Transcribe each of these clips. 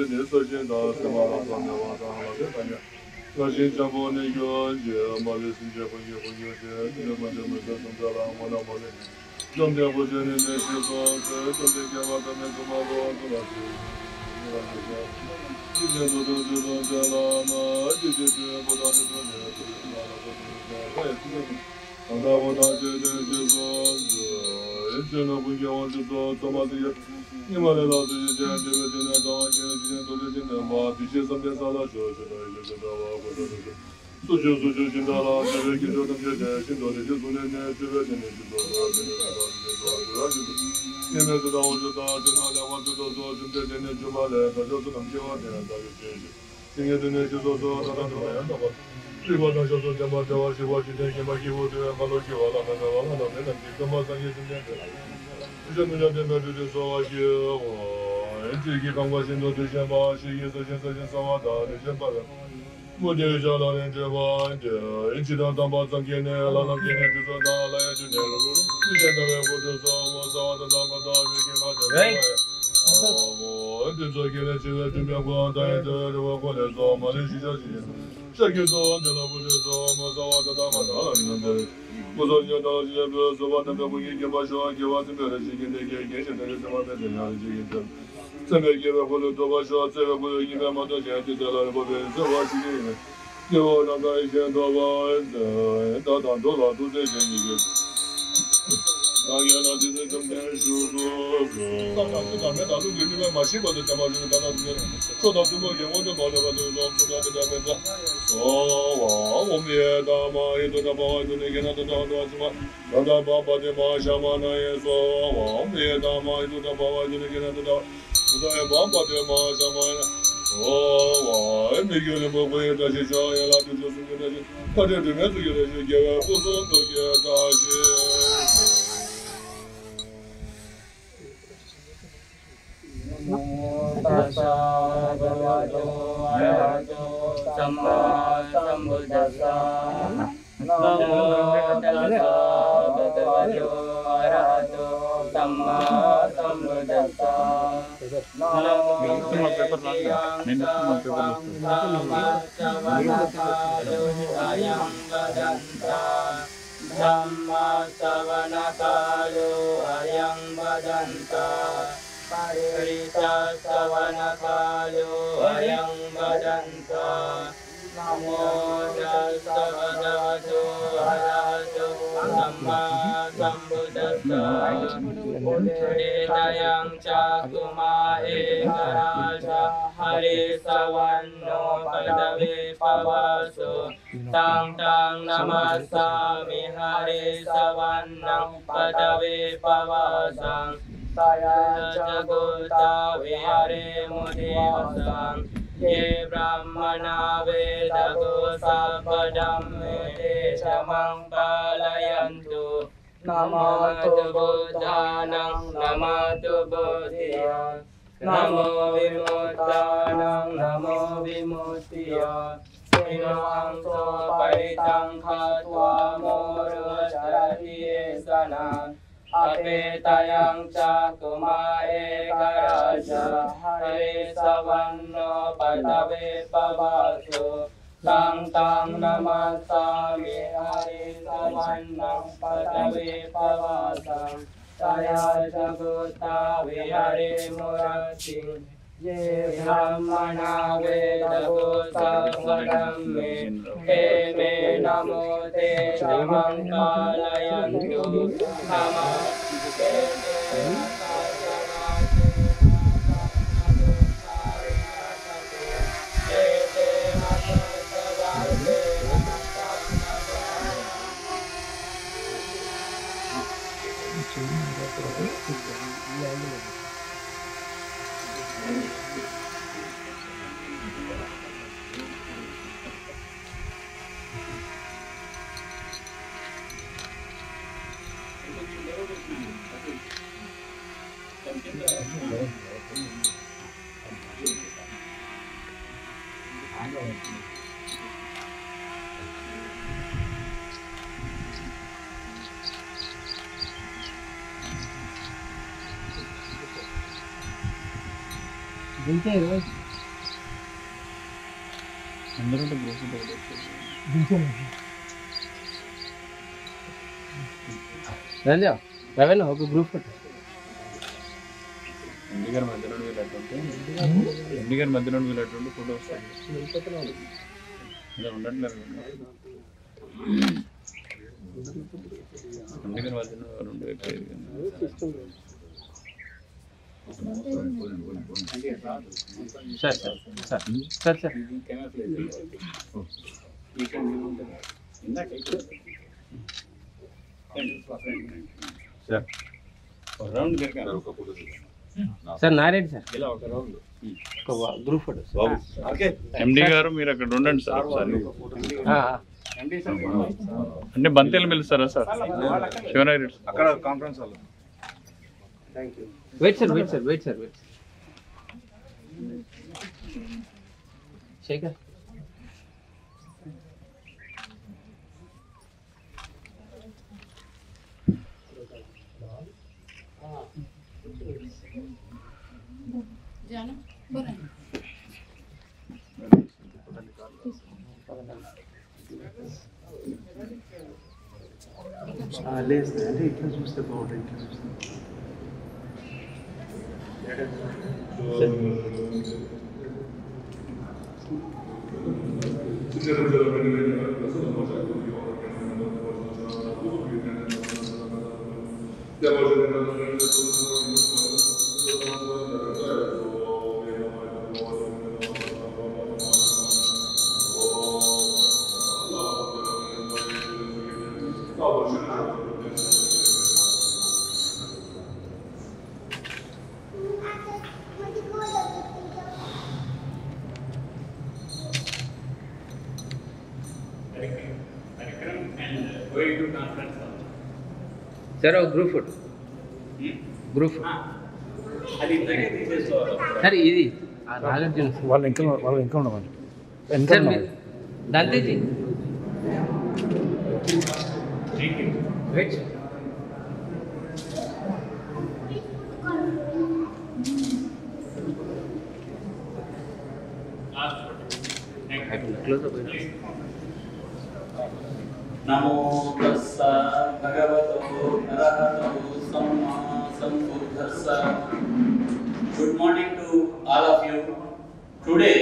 你首先到什么了？上面往上了，这反正。我先讲过那个节，马来西亚朋友节，这么生在了，我那么的，中间不是那些说，中间给我咱们怎么做了去，之前都在了，那就是不到的多年，我也是当大我大这说，真的不给我就做嘛这些。你们的老师这个现在早晚今天都是现在嘛，必须身边啥了说，现在就是到我或者是，诉求现在了，这个给这个这些现在的就昨天这个现在就做，你们知道我知道，这哪两话就说现在现在就把来，他就是能给我点，他就这些，今天真的就说他怎么样的吧。最关键就是怎么我喜欢今天先把给我这样把东西完了，没问题，怎么上也是这样的。这么讲，这边就是说就我这个刚我现在就先把事业首先上完大，就先把目的是老人这帮的，一起当把张给呢，老人给呢就说拿来就呢，之前的我就说我上完的那个大学给他的，我就说给他这个准备过，但是我过来说嘛，你去小心，这个说完的了，不就说我上完的那个大了，你们的。我说你要到这边说话，那边不给把说给我这边的这个现在的这方面这样的这边给我或者多把说这边不有100万多钱就得了，不别这我去给你，给我让他1000多万的，到多少都这钱一个。那原来就是中间叔叔，当年大陆给你们马西巴的讲嘛，就是当时说到这么远，我就到了吧，就是说出来的那边子，我们也大嘛，也都在把就那个那都到什么，让他把的马下嘛那也说，我们也大嘛，也都在把就那个那都到，都在把的马下嘛呢。我每个人不会这些小也拉就是那些，他这对面这个那些给不是都给这些。ตัสสะภะคะวะโตอะระหะโตสัมมาสัมพุทธัสสะนะโมตัสสะภะคะวะโตอะระหะโตสัมมาสัมพุทธัสสะนะโมตัสสะนินสัมมาสัมพุทธัสสะโลอายังวะดันตาธัมมาสวนะกาโลอายังวะดันตาปริตาสวนะคาโลอายังวะดันตานะโมตัสสะภะคะวะโตอะระหะโตสัมมาสัมพุทธัสสะอุเทตยังจักขุมาเอกราชาหริสวรรณโนปัตเวปวาโสตังนามัสสามิหริสวรรณังปัตเวปวาสังSaya jaguta vihare mudivasam ye brahmana vedago sabadamme te samang palayantu namatu buddhanang namatu buddhaya namo vimuttanang namo vimuttiya Sinang so paritang khatva moro charati esana Apetayang cakuma eka raja Hari savanno patawe pavasu Tang namasami hari savannang patawe pavasam Saya jaguta vihare murating Ye brahmana vedago sabadamme He me namo te namang kalayantu Nama te Entero, రవేణ ఒక group photo ఎండిగారి మధ్యలో వీళ్ళటువంటి photo వస్తాయి ఇలా ఉండట్లేదు ఎండిగారి మధ్యలో రెండు sir sir sir sir sir Narayana sir group photo MD గారు మీరు అక్కడ ఉండండి సార్ ఒకసారి అంటే బంతేలు పిలుస్తారా సార్ శివనాగిరి అక్కడ conference hall wait sir Shekhar లేదు అంటే ఇట్లా చూస్తే బాగుంటుంది ఇట్లా చూస్తే సార్ ఒక గ్రూప్ ఫోటో సార్ ఇది నాగార్జున వాళ్ళు ఇంకా ఉండవాలి సార్ దంతేజీ వెయిట్ క్లోజ్ అప్ నమో తస్స భగవతో అరహతో సమ్మా సంబుద్ధస్స. Good morning to all of you. Today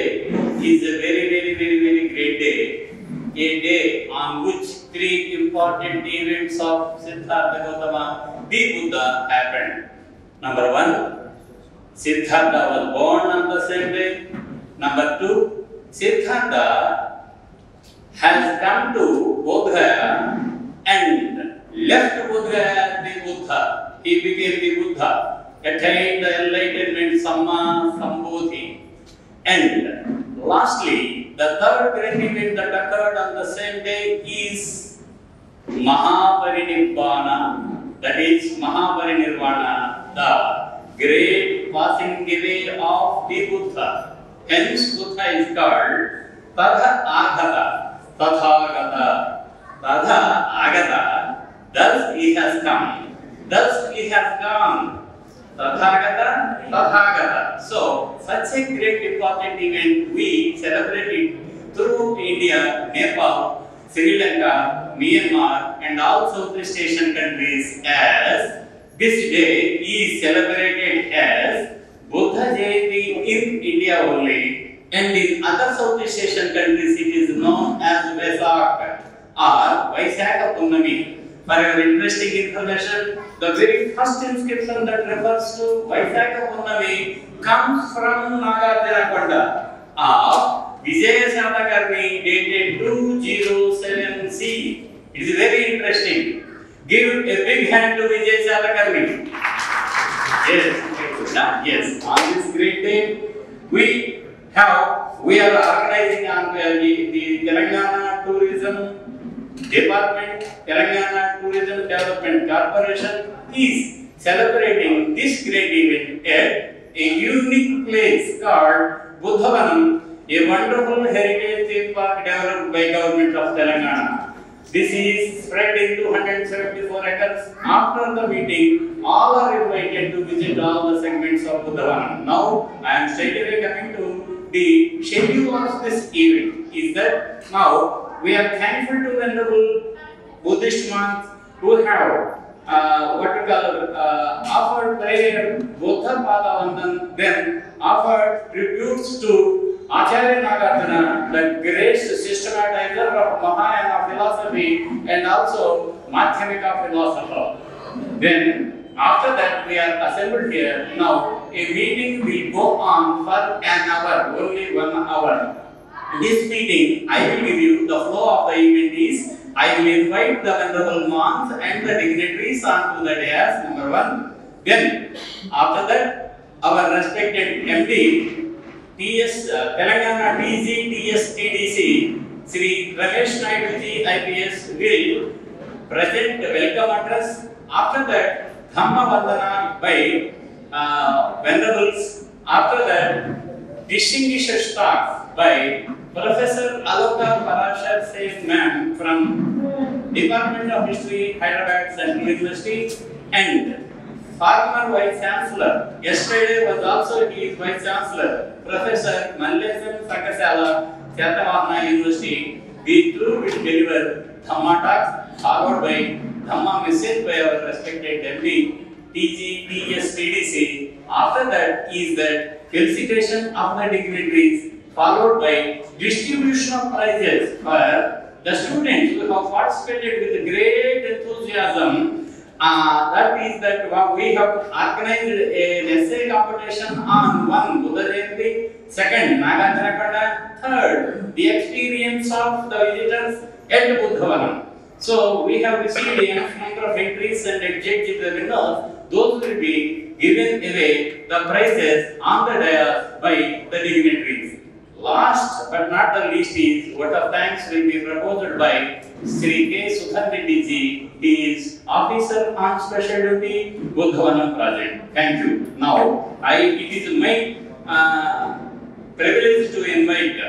is a very great day. A day on which three important events of Siddhartha Gautama, the Buddha, happened. Number one, Siddhartha was born on the same day. Number two, Siddhartha has come to Bodhgaya and left Bodhgaya the Buddha. He became the Buddha, attained the enlightenment Samma Sambodhi. And lastly, the third great event that occurred on the same day is Mahaparinibbana, that is Mahaparinirvana, the great passing away of the Buddha. Hence Buddha is called Tadha Agata, Tathagata, Tadha Agata, thus he has come, thus he has gone, Tathagata, Tathagata. So, such a great important event we celebrated through India, Nepal, Sri Lanka, Myanmar and all Southeast Asian countries, as this day is celebrated as Buddha Jayanti in India only, and in other Southeast Asian countries it is known as Vesak or Vaisakha Purnami. For your interesting information, the very first inscription that refers to Vaisakha Purnami comes from Nagarjunakonda of Vijaya Satakarni, dated 207 C. It is very interesting. Give a big hand to Vijaya Satakarni. Yes, on this great day we are organizing on the Telangana Tourism Department, Telangana Tourism Development Corporation is celebrating this great event at a unique place called Buddhavanam, a wonderful heritage theme park developed by Government of Telangana. This is spread into 174 acres. After the meeting, all are invited to visit all the segments of Buddhavanam. Now, I am straight away coming to the schedule of this event. is that now we are thankful to Venerable Buddhist monks who have offered prayer, Buddha Pada Vandan, then offered tributes to Acharya Nagarjuna, the great systematizer of Mahayana philosophy and also Madhyamika philosopher. Then, after that, we are assembled here. Now, a meeting will go on for an hour, only 1 hour. This meeting, I will give you the flow of the event is, I will invite the Venerable monks and the dignitaries onto the dais, number 1. Then, after that, our respected MD, Telangana TG TS TDC, Sri Ramesh Naidu ji IPS will present the welcome address. After that, Dhamma Vandana by Venerables. After that, distinguished talks by Professor Aloka Parashar Seth Ma'am from Department of History, Hyderabad Central University, and former Vice Chancellor. Yesterday was also his Vice Chancellor, Professor Mallesam Sakasala, Chatavahana University. We too will deliver Dhamma talks, followed by Dhamma message by our respected MD, TG, TS, TDC. After that is the felicitation of the dignitaries, followed by distribution of prizes for the students who have participated with great enthusiasm. That is that we have organized an essay competition on 1 Buddha Jayanti, 2nd Nagarjuna, 3rd the experience of the visitors at Buddhavanam. So we have received a number of entries and adjectives the winners. Those will be given away the prizes on the dais by the dignitaries. Last but not the least is vote of thanks will be proposed by Sri K. Sudhan Reddy ji. He is officer on special duty, Buddhavanam project. Thank you. Now, it is my privilege to invite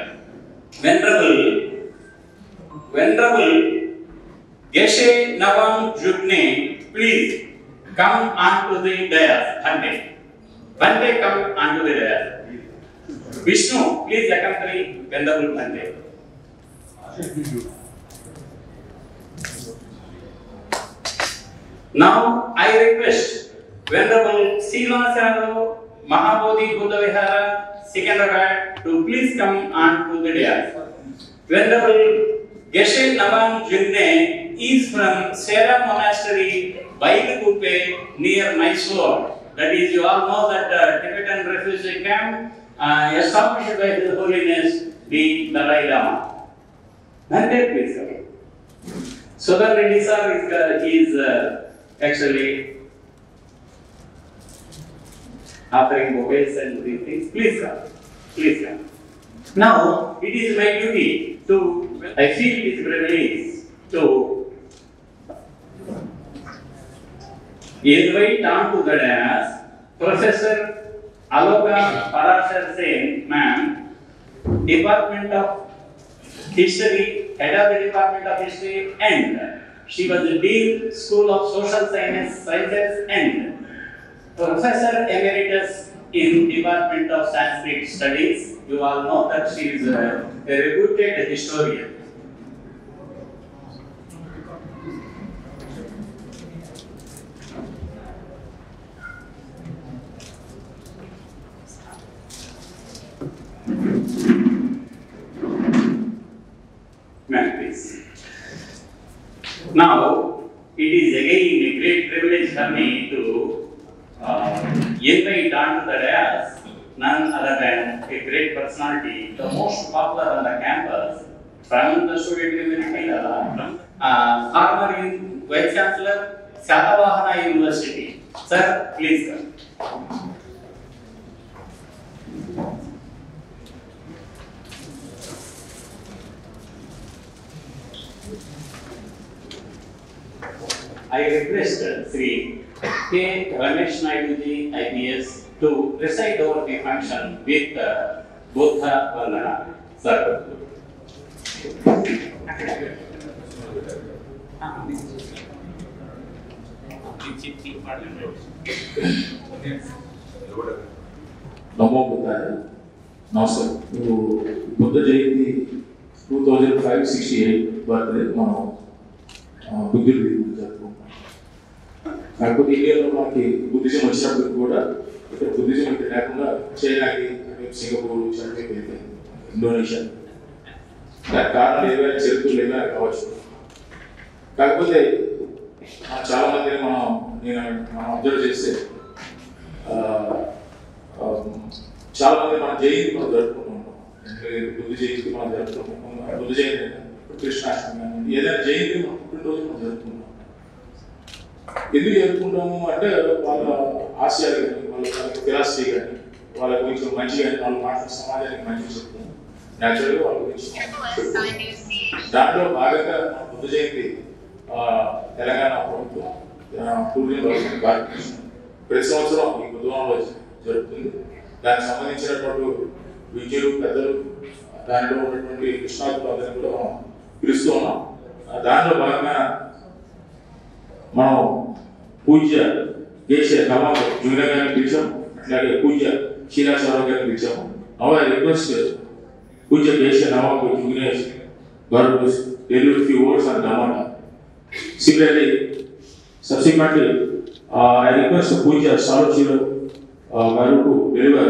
Venerable Geshe Nawang Jugne, please come onto the dais. Bhante, come onto the dais. Vishnu, please accompany Venerable Bhante. Now, I request Venerable Srilacharya Mahabodhi Buddha Vihara, Secunderabad, to please come onto the dais. Venerable Geshe Nawang Jugne is from Sera Monastery, Bailikuppe, near Mysore. That is, you all know that Tibetan refugee camp established by His Holiness the Dalai Lama. Bhante, please come. Sudhan Reddy sir is actually offering bouquets and these things. Please come. Please come. Now, it is my duty to, I feel this privilege to invite onto the dais Professor Aloka Parashar Sen, ma'am, Department of History, Head of the Department of History, and she was the Dean, School of Social Sciences, and Professor Emeritus in Department of Sanskrit Studies. You all know that she is a reputed historian. Ma'am, please. Now, it is again a great privilege for me to invite onto the dais none other than a great personality, the most popular on the campus, from the student community, former Vice Chancellor, Chatavahana University. Sir, please come. I request Sri K. Ramesh Naidu ji IPS to preside over the function with Buddha Vandana. Sir. నమో బుద్ధాయ. నమస్తే. నువ్వు బుద్ధ జయంతి 2568 birthday మనం బుద్ధుడి జరుపుకుంటాం. కాకపోతే ఇండియాలో మనకి Buddhism వచ్చినప్పుడు కూడా ఇక్కడ బుద్ధిజం అంటే లేకుండా చైనాకి, సింగపూర్, చైనాకి, ఇండోనేషియా దానికి కారణాలు ఏవైనా చరిత్రలు ఏమైనా కావచ్చు. కాకపోతే చాలా మందిని మనం అబ్జర్వ్ చేస్తే చాలా మంది మన జయంతి మనం జరుపుకుంటూ ఉంటాం. బుద్ధ జయంతి మనం జరుపుకుంటాం. బుద్ధ జయంతి, కృష్ణాష్టమి, ఏదైనా జయంతి మనం పుట్టినరోజు మనం జరుపుకుంటాం. ఎందుకు జరుపుకుంటాము అంటే వాళ్ళ ఆశయాలు కానీ, వాళ్ళ ఫిలాసఫీ కానీ, వాళ్ళ గురించి మంచి కానీ, వాళ్ళ మాటలు సమాజానికి మంచి చెప్తాం. న్యాచురల్గా వాళ్ళ గురించి దాంట్లో భాగంగా బుద్ధ జయంతి తెలంగాణ ప్రభుత్వం టూరిజం కార్పొరేషన్ ప్రతి సంవత్సరం ఈ బుధవారంలో జరుగుతుంది. దానికి సంబంధించినటువంటి విద్యులు, పెద్దలు, దానిలో ఉన్నటువంటి కృష్ణార్థులు అందరినీ కూడా మనం పిలుస్తూ ఉన్నాం. దానిలో భాగంగా మనం పూజ్య కేశ కమాల్ జూనియర్ గారిని పిలిచాము, అట్లాగే పూజ్య శీలాచారావు గారిని పిలిచాము. నవ్ ఐ రిక్వెస్ట్ పూజ్య కేశ నవాబ్ జూనియర్ గారు deliver few words on Dhamma. Similarly, subsequently, I request Puja Sarojiro Garu to deliver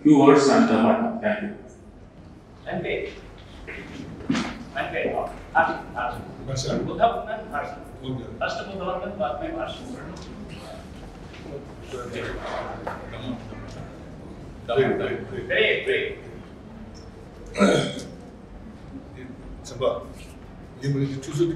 few words on Dhamma. Thank you. Great. Samba, you will choose the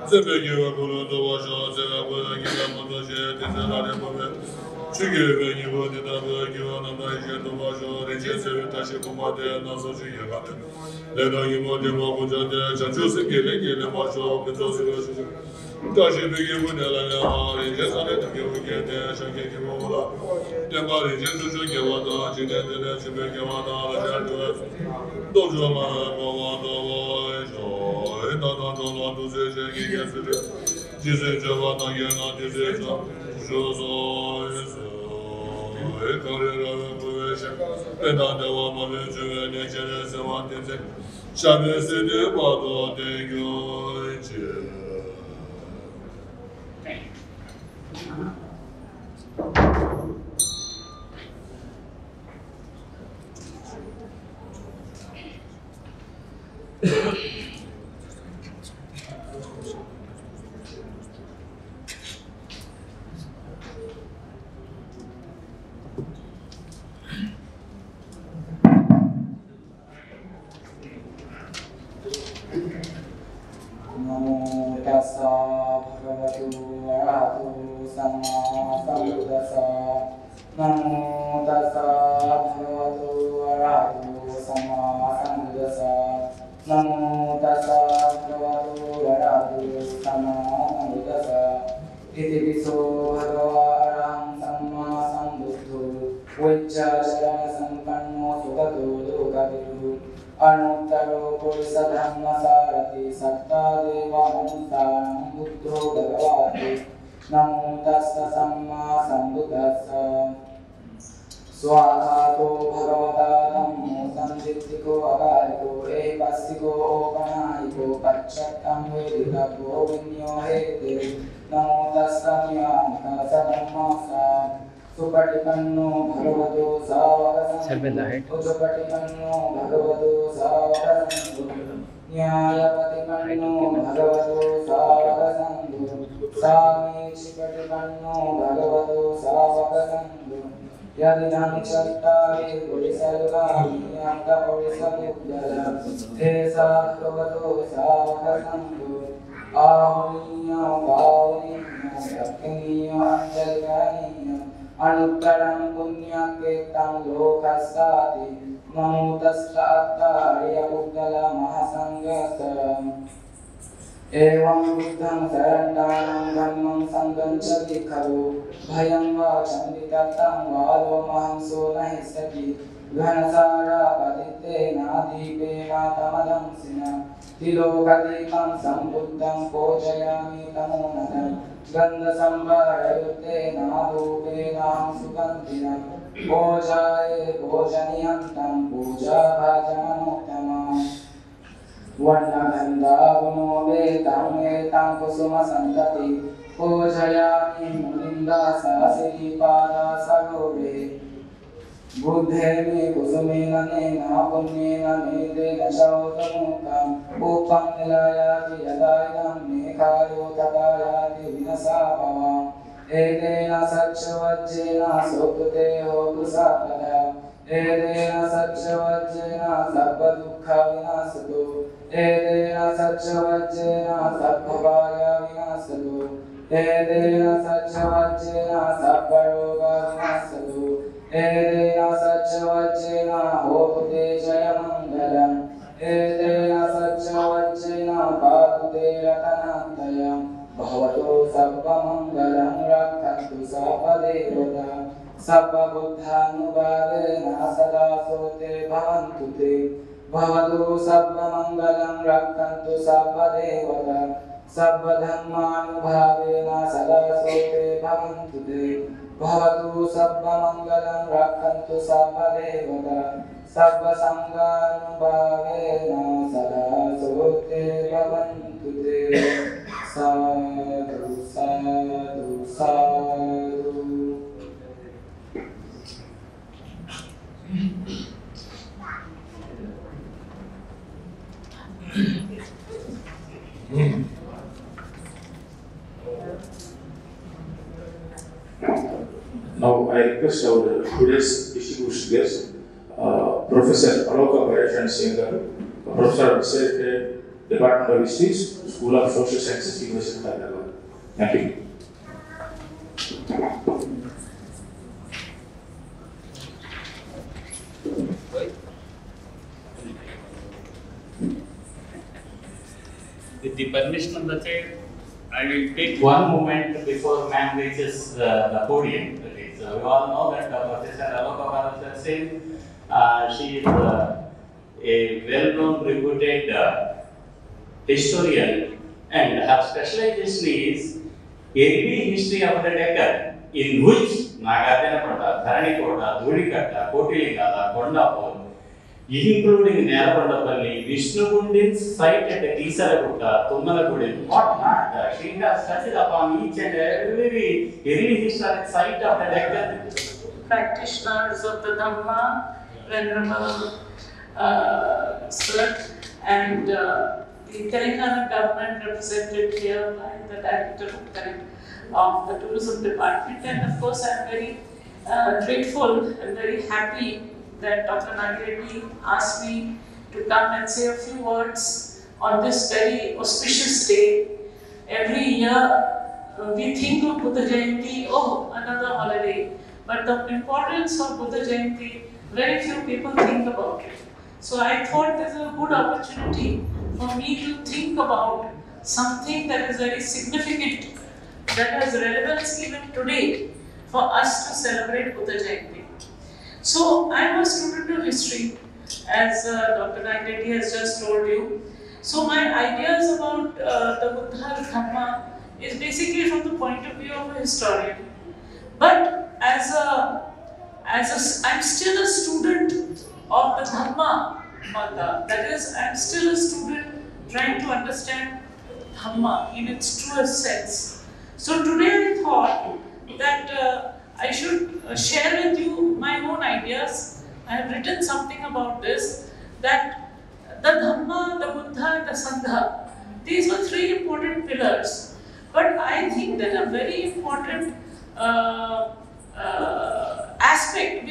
Sebegeva Guru Dovasha, Sevagura Givamotoshi, Tizanare Bove, Chigiri Nivo, Dinabu, Givana, Dovasha, Richese, Tashikumade, Nasoshi Yagate, Lena Yimo, Dimabuja, Chachusi, Gile, Masho, Petosi, Tashi Begivunella, Rijesane, to give again, Shaki Mola, Dembari, Jesu Gavada, Jinet, Chibegavana, Dojama, Dova, Dize Giovanna Yena Dize Jozo Karera Kuveşe Bedava Mavencu Necere Sevanteze Şabesi de Bado de Gönce Now I request our today's distinguished guest, Professor Aloka Bharat Singh, Professor of Sacred Department of History, School of Social Sciences, University of Hyderabad. Thank you. With the permission of the chair, I will take one moment before ma'am reaches the podium. We all know that Professor Aloka Bharat Singh, she is a well-known, reputed historian, and her specialization is early history of the Deccan, in which Nagarjuna, Dharanikoda, Dhulikatta, Kotilingala, Kondapur, including Nerapandapalli, Vishnugundin's site at the Kisaragutta, Tummalagudin, what not? She has touched upon each and every early historic site of the Deccan. Practitioners of the Dhamma, Venerable Sir, and the Telangana government represented here by the Director of the Tourism Department. And of course, I am very grateful and very happy that Dr. Nagireddy asked me to come and say a few words on this very auspicious day. Every year we think of Buddha Jayanti, oh, another holiday. But the importance of Buddha Jayanti, very few people think about it. So I thought this is a good opportunity for me to think about something that is very significant, that has relevance even today for us to celebrate Buddha Jayanti. So I am a student of history, as Dr. Nagireddy has just told you. So my ideas about the Buddha Dhamma is basically from the point of view of a historian. But I'm still a student of the Dhamma Mata. That is, I'm still a student trying to understand Dhamma in its truest sense. So today I thought that I should share with you my own ideas. I have written something about this, that the Dhamma, the Buddha and the Sangha, these were three important pillars. But I think that a very important aspect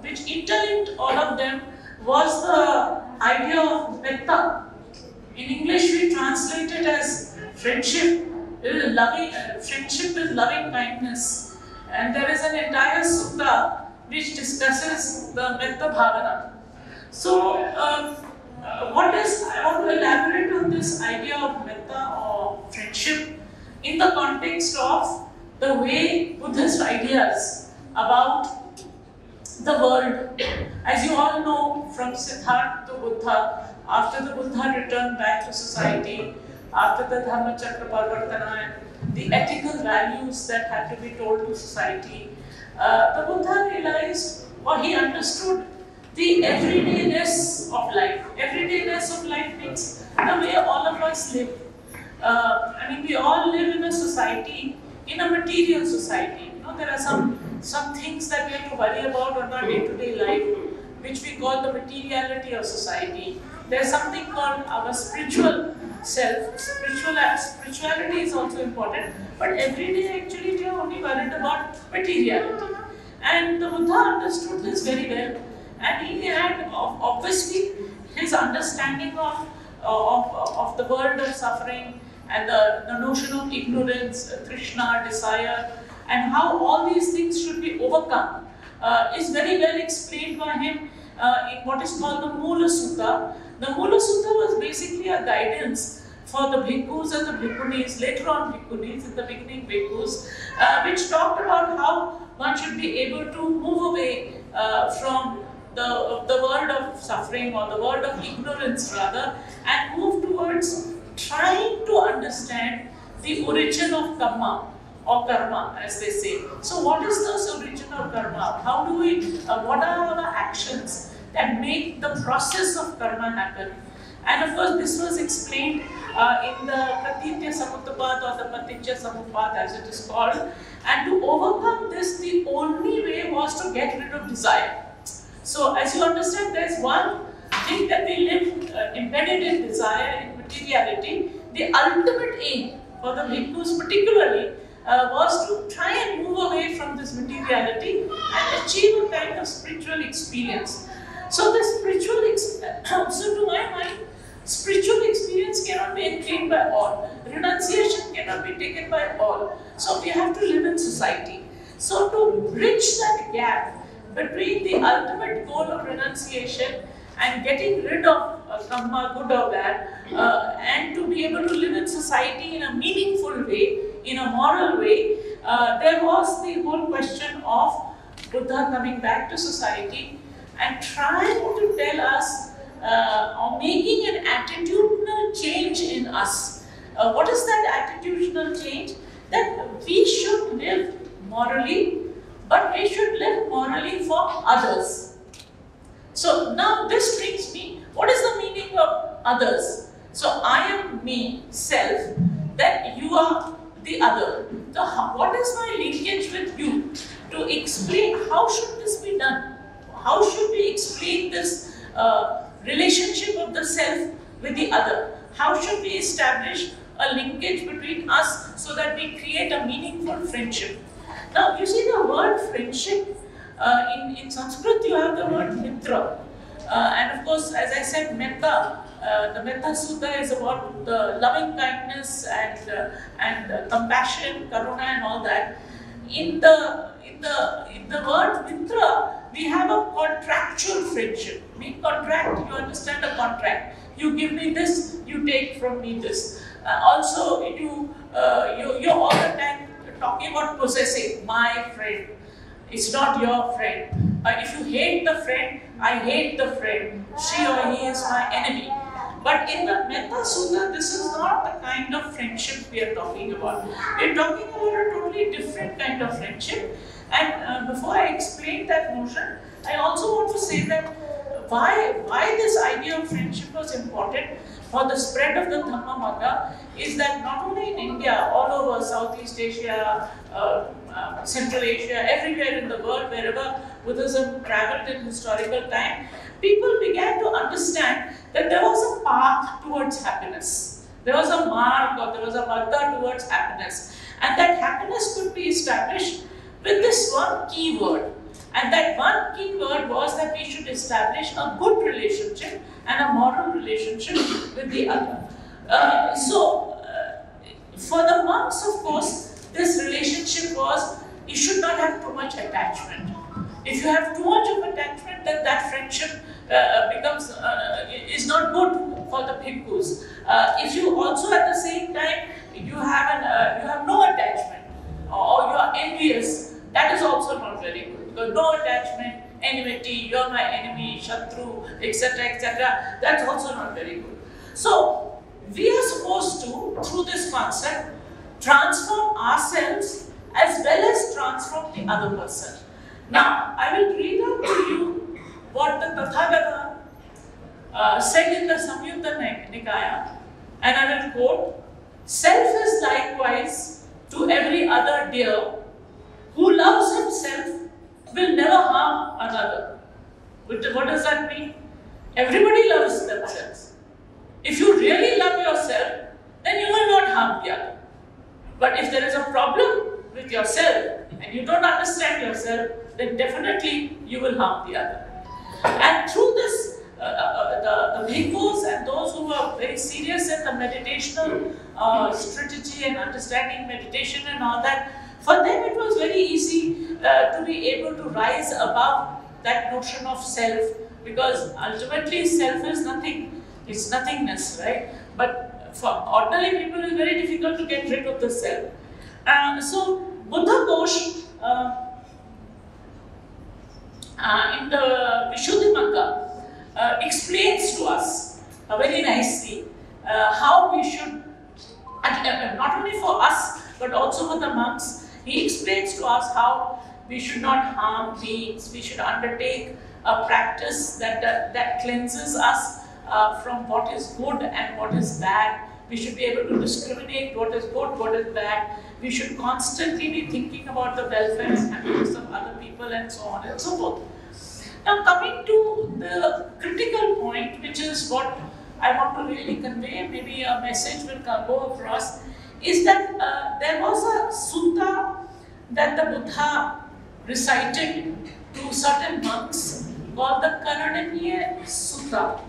which interlinked all of them was the idea of metta. In English we translate it as friendship. Friendship is loving kindness. And there is an entire sutta which discusses the metta bhavana. So, I want to elaborate on this idea of metta or friendship in the context of the way Buddhist ideas about the world. As you all know, from Siddhartha to Buddha, after the Buddha returned back to society, after the Dhammacakra Parivartana, the ethical values that had to be told to society, the Buddha realized, or he understood, the everydayness of life. Everydayness of life means the way all of us live. We all live in a society, in a material society. You know, there are some things that we have to worry about on our day-to-day life, which we call the materiality of society. There's something called our spiritual self. Spirituality is also important, but every day actually we are only worried about materiality. And the Buddha understood this very well, and he had obviously his understanding of the world of suffering and the notion of ignorance, Trishna, desire, and how all these things should be overcome is very well explained by him in what is called the Mula Sutta. The Mula Sutta was basically a guidance for the bhikkhus and the bhikkhunis, later on bhikkhunis, in the beginning bhikkhus, which talked about how one should be able to move away from the world of suffering, or the world of ignorance rather, and move towards trying to understand the origin of karma, or karma as they say. So what is this origin of karma? How do we, what are our actions that make the process of karma happen? And of course this was explained in the Pratitya Samutapad or the Patitya Samupad as it is called. And to overcome this, the only way was to get rid of desire. So as you understand, there is one thing that we live embedded in desire, in materiality. The ultimate aim for the bhikkhus particularly was to try and move away from this materiality and achieve a kind of spiritual experience. So the spiritual, so to my mind, Spiritual experience cannot be attained by all. Renunciation cannot be taken by all. So we have to live in society. So to bridge that gap between the ultimate goal of renunciation and getting rid of karma, good or bad, and to be able to live in society in a meaningful way, in a moral way, there was the whole question of Buddha coming back to society and trying to tell us or making an attitudinal change in us. What is that attitudinal change? That we should live morally, but we should live morally for others. So now this brings me, what is the meaning of others? So I am me, self, then you are the other. So what is my linkage with you? To explain how should this be done? How should we explain this relationship of the self with the other? How should we establish a linkage between us so that we create a meaningful friendship? Now you see the word friendship, in Sanskrit you have the word mitra. And of course, as I said, metta, the Metta Sutta is about the loving kindness and compassion, karuna and all that. In the word mitra, we have a contractual friendship. We contract, you understand a contract. You give me this, you take from me this. Also, you're all the time talking about possessing, my friend. It's not your friend. If you hate the friend, I hate the friend. She or he is my enemy. But in the Metta Sutta, this is not the kind of friendship we are talking about. We are talking about a totally different kind of friendship. And before I explain that notion, I also want to say that why this idea of friendship was important for the spread of the Dhammamagga is that not only in India, all over Southeast Asia, Central Asia, everywhere in the world, wherever Buddhism traveled in historical time, people began to understand that there was a path towards happiness. There was a mark or there was a marga towards happiness. And that happiness could be established with this one key word. And that one key word was that we should establish a good relationship and a moral relationship with the other. For the monks, of course, this relationship was, you should not have too much attachment. If you have too much of attachment, then that friendship is not good for the bhikkhus. If you also at the same time, you have no attachment or you are envious, that is also not very good. Because no attachment, enmity, you're my enemy, shatru, etc., that's also not very good. So, we are supposed to, through this concept, transform ourselves as well as transform the other person. Now, I will read out to you what the Tathagata said in the Samyutta Nikaya, and I will quote, "Self is likewise to every other dear, who loves himself will never harm another." What does that mean? Everybody loves themselves. If you really love yourself, then you will not harm the other. But if there is a problem with yourself and you don't understand yourself, then definitely you will harm the other. And through this, the bhikkhus and those who are very serious in the meditational strategy and understanding meditation and all that, for them it was very easy to be able to rise above that notion of self, because ultimately self is nothing, it's nothingness, right? But for ordinary people it's very difficult to get rid of the self. So Buddha Ghosh in the Vishuddhimagga explains to us very nicely how we should, not only for us but also for the monks, he explains to us how we should not harm beings. We should undertake a practice that cleanses us from what is good and what is bad. We should be able to discriminate what is good, what is bad. We should constantly be thinking about the welfare and happiness of other people and so on and so forth. Now coming to the critical point, which is what I want to really convey, maybe a message will go across, is that there was a sutta that the Buddha recited to certain monks called the Karananya Sutta.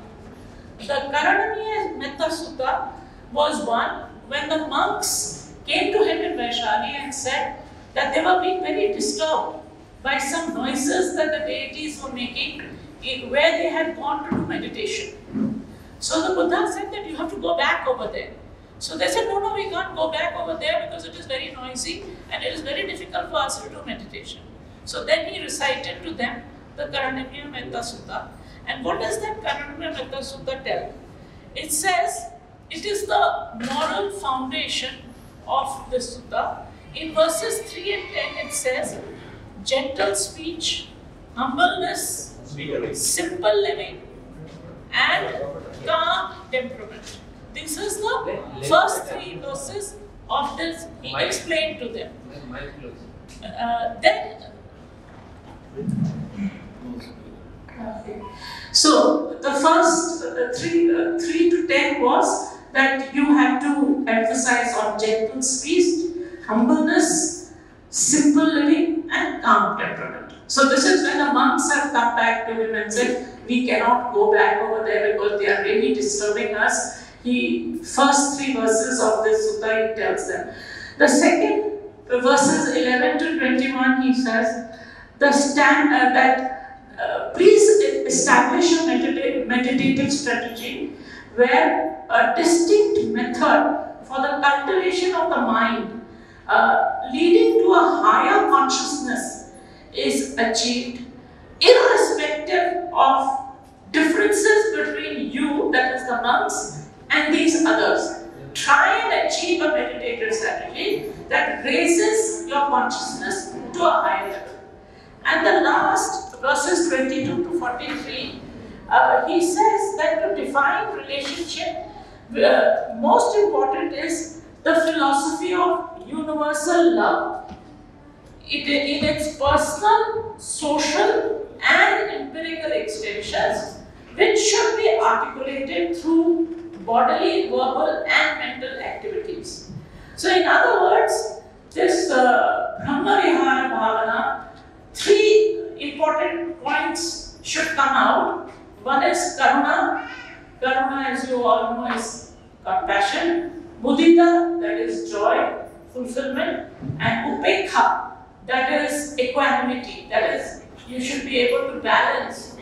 The Karanamiya Metta Sutta was one when the monks came to him in Vaishali and said that they were being very disturbed by some noises that the deities were making where they had gone to do meditation. So the Buddha said that you have to go back over there. So they said, no, we can't go back over there because it is very noisy and it is very difficult for us to do meditation. So then he recited to them the Karanamiya Metta Sutta. And what does that Karanamiya Metta Sutta tell? It says, it is the moral foundation of the Sutta. In verses 3 and 10 it says, gentle speech, humbleness, simple living, and calm temperament. This is the first 3 verses of this. He explained to them. So the first 3 to 10 was that you have to emphasize on gentle speech, humbleness, simple living, and calm temperament. So this is when the monks have come back to him and said, we cannot go back over there because they are really disturbing us. First 3 verses of this sutta, he tells them. The second verses 11 to 21, he says, please establish a meditative strategy where a distinct method for the cultivation of the mind leading to a higher consciousness is achieved irrespective of differences between you, that is the monks, and these others. Try and achieve a meditative strategy that raises your consciousness to a higher level. And the last verses 22 to 43, he says that to define relationship, most important is the philosophy of universal love in its personal, social, and empirical extensions, which should be articulated through bodily, verbal, and mental activities. So, in other words, this Brahma Vihara Bhavana, 3 important points should come out. One is Karuna. Karuna, as you all know, is compassion. Mudita, that is joy, fulfillment. And Upekha, that is equanimity. That is, you should be able to balance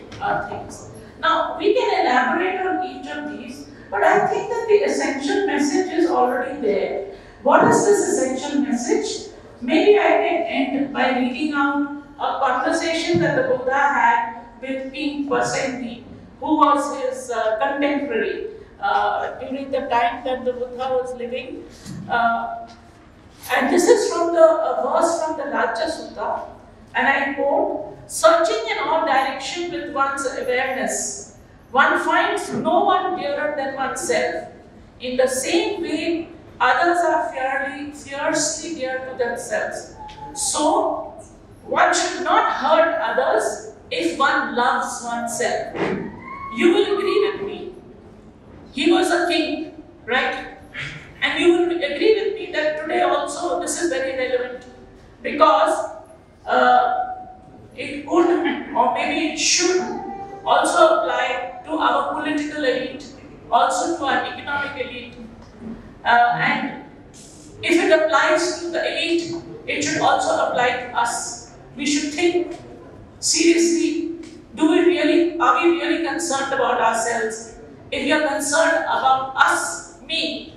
things. Now, we can elaborate on each of these, but I think that the essential message is already there. What is this essential message? Maybe I can end by reading out a conversation that the Buddha had with King Pasendi, who was his contemporary during the time that the Buddha was living. And this is from a verse from the Rajya Sutta, and I quote, searching in all directions with one's awareness, one finds no one dearer than oneself. In the same way, others are fiercely dear to themselves. So, one should not hurt others if one loves oneself. You will agree with me. He was a king, right? And you will agree with me that today also this is very relevant because it could or maybe it should also apply to our political elite, also to our economic elite. And if it applies to the elite, it should also apply to us. We should think seriously, are we really concerned about ourselves? If you are concerned about us, me,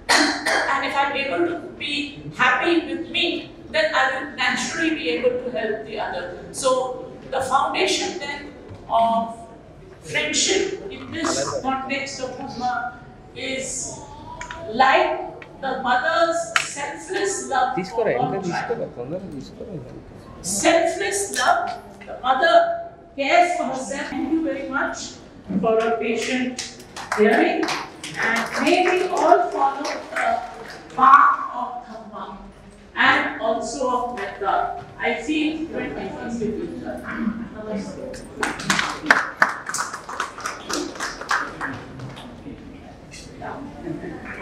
and if I'm able to be happy with me, then I will naturally be able to help the other. So the foundation then of friendship in this context of Dhamma is like the mother's selfless love for her child. Selfless love, the mother cares for herself. Thank you very much for a patient hearing, and may we all follow the path of Dhamma and also of Metta. I feel 20 with Namaste.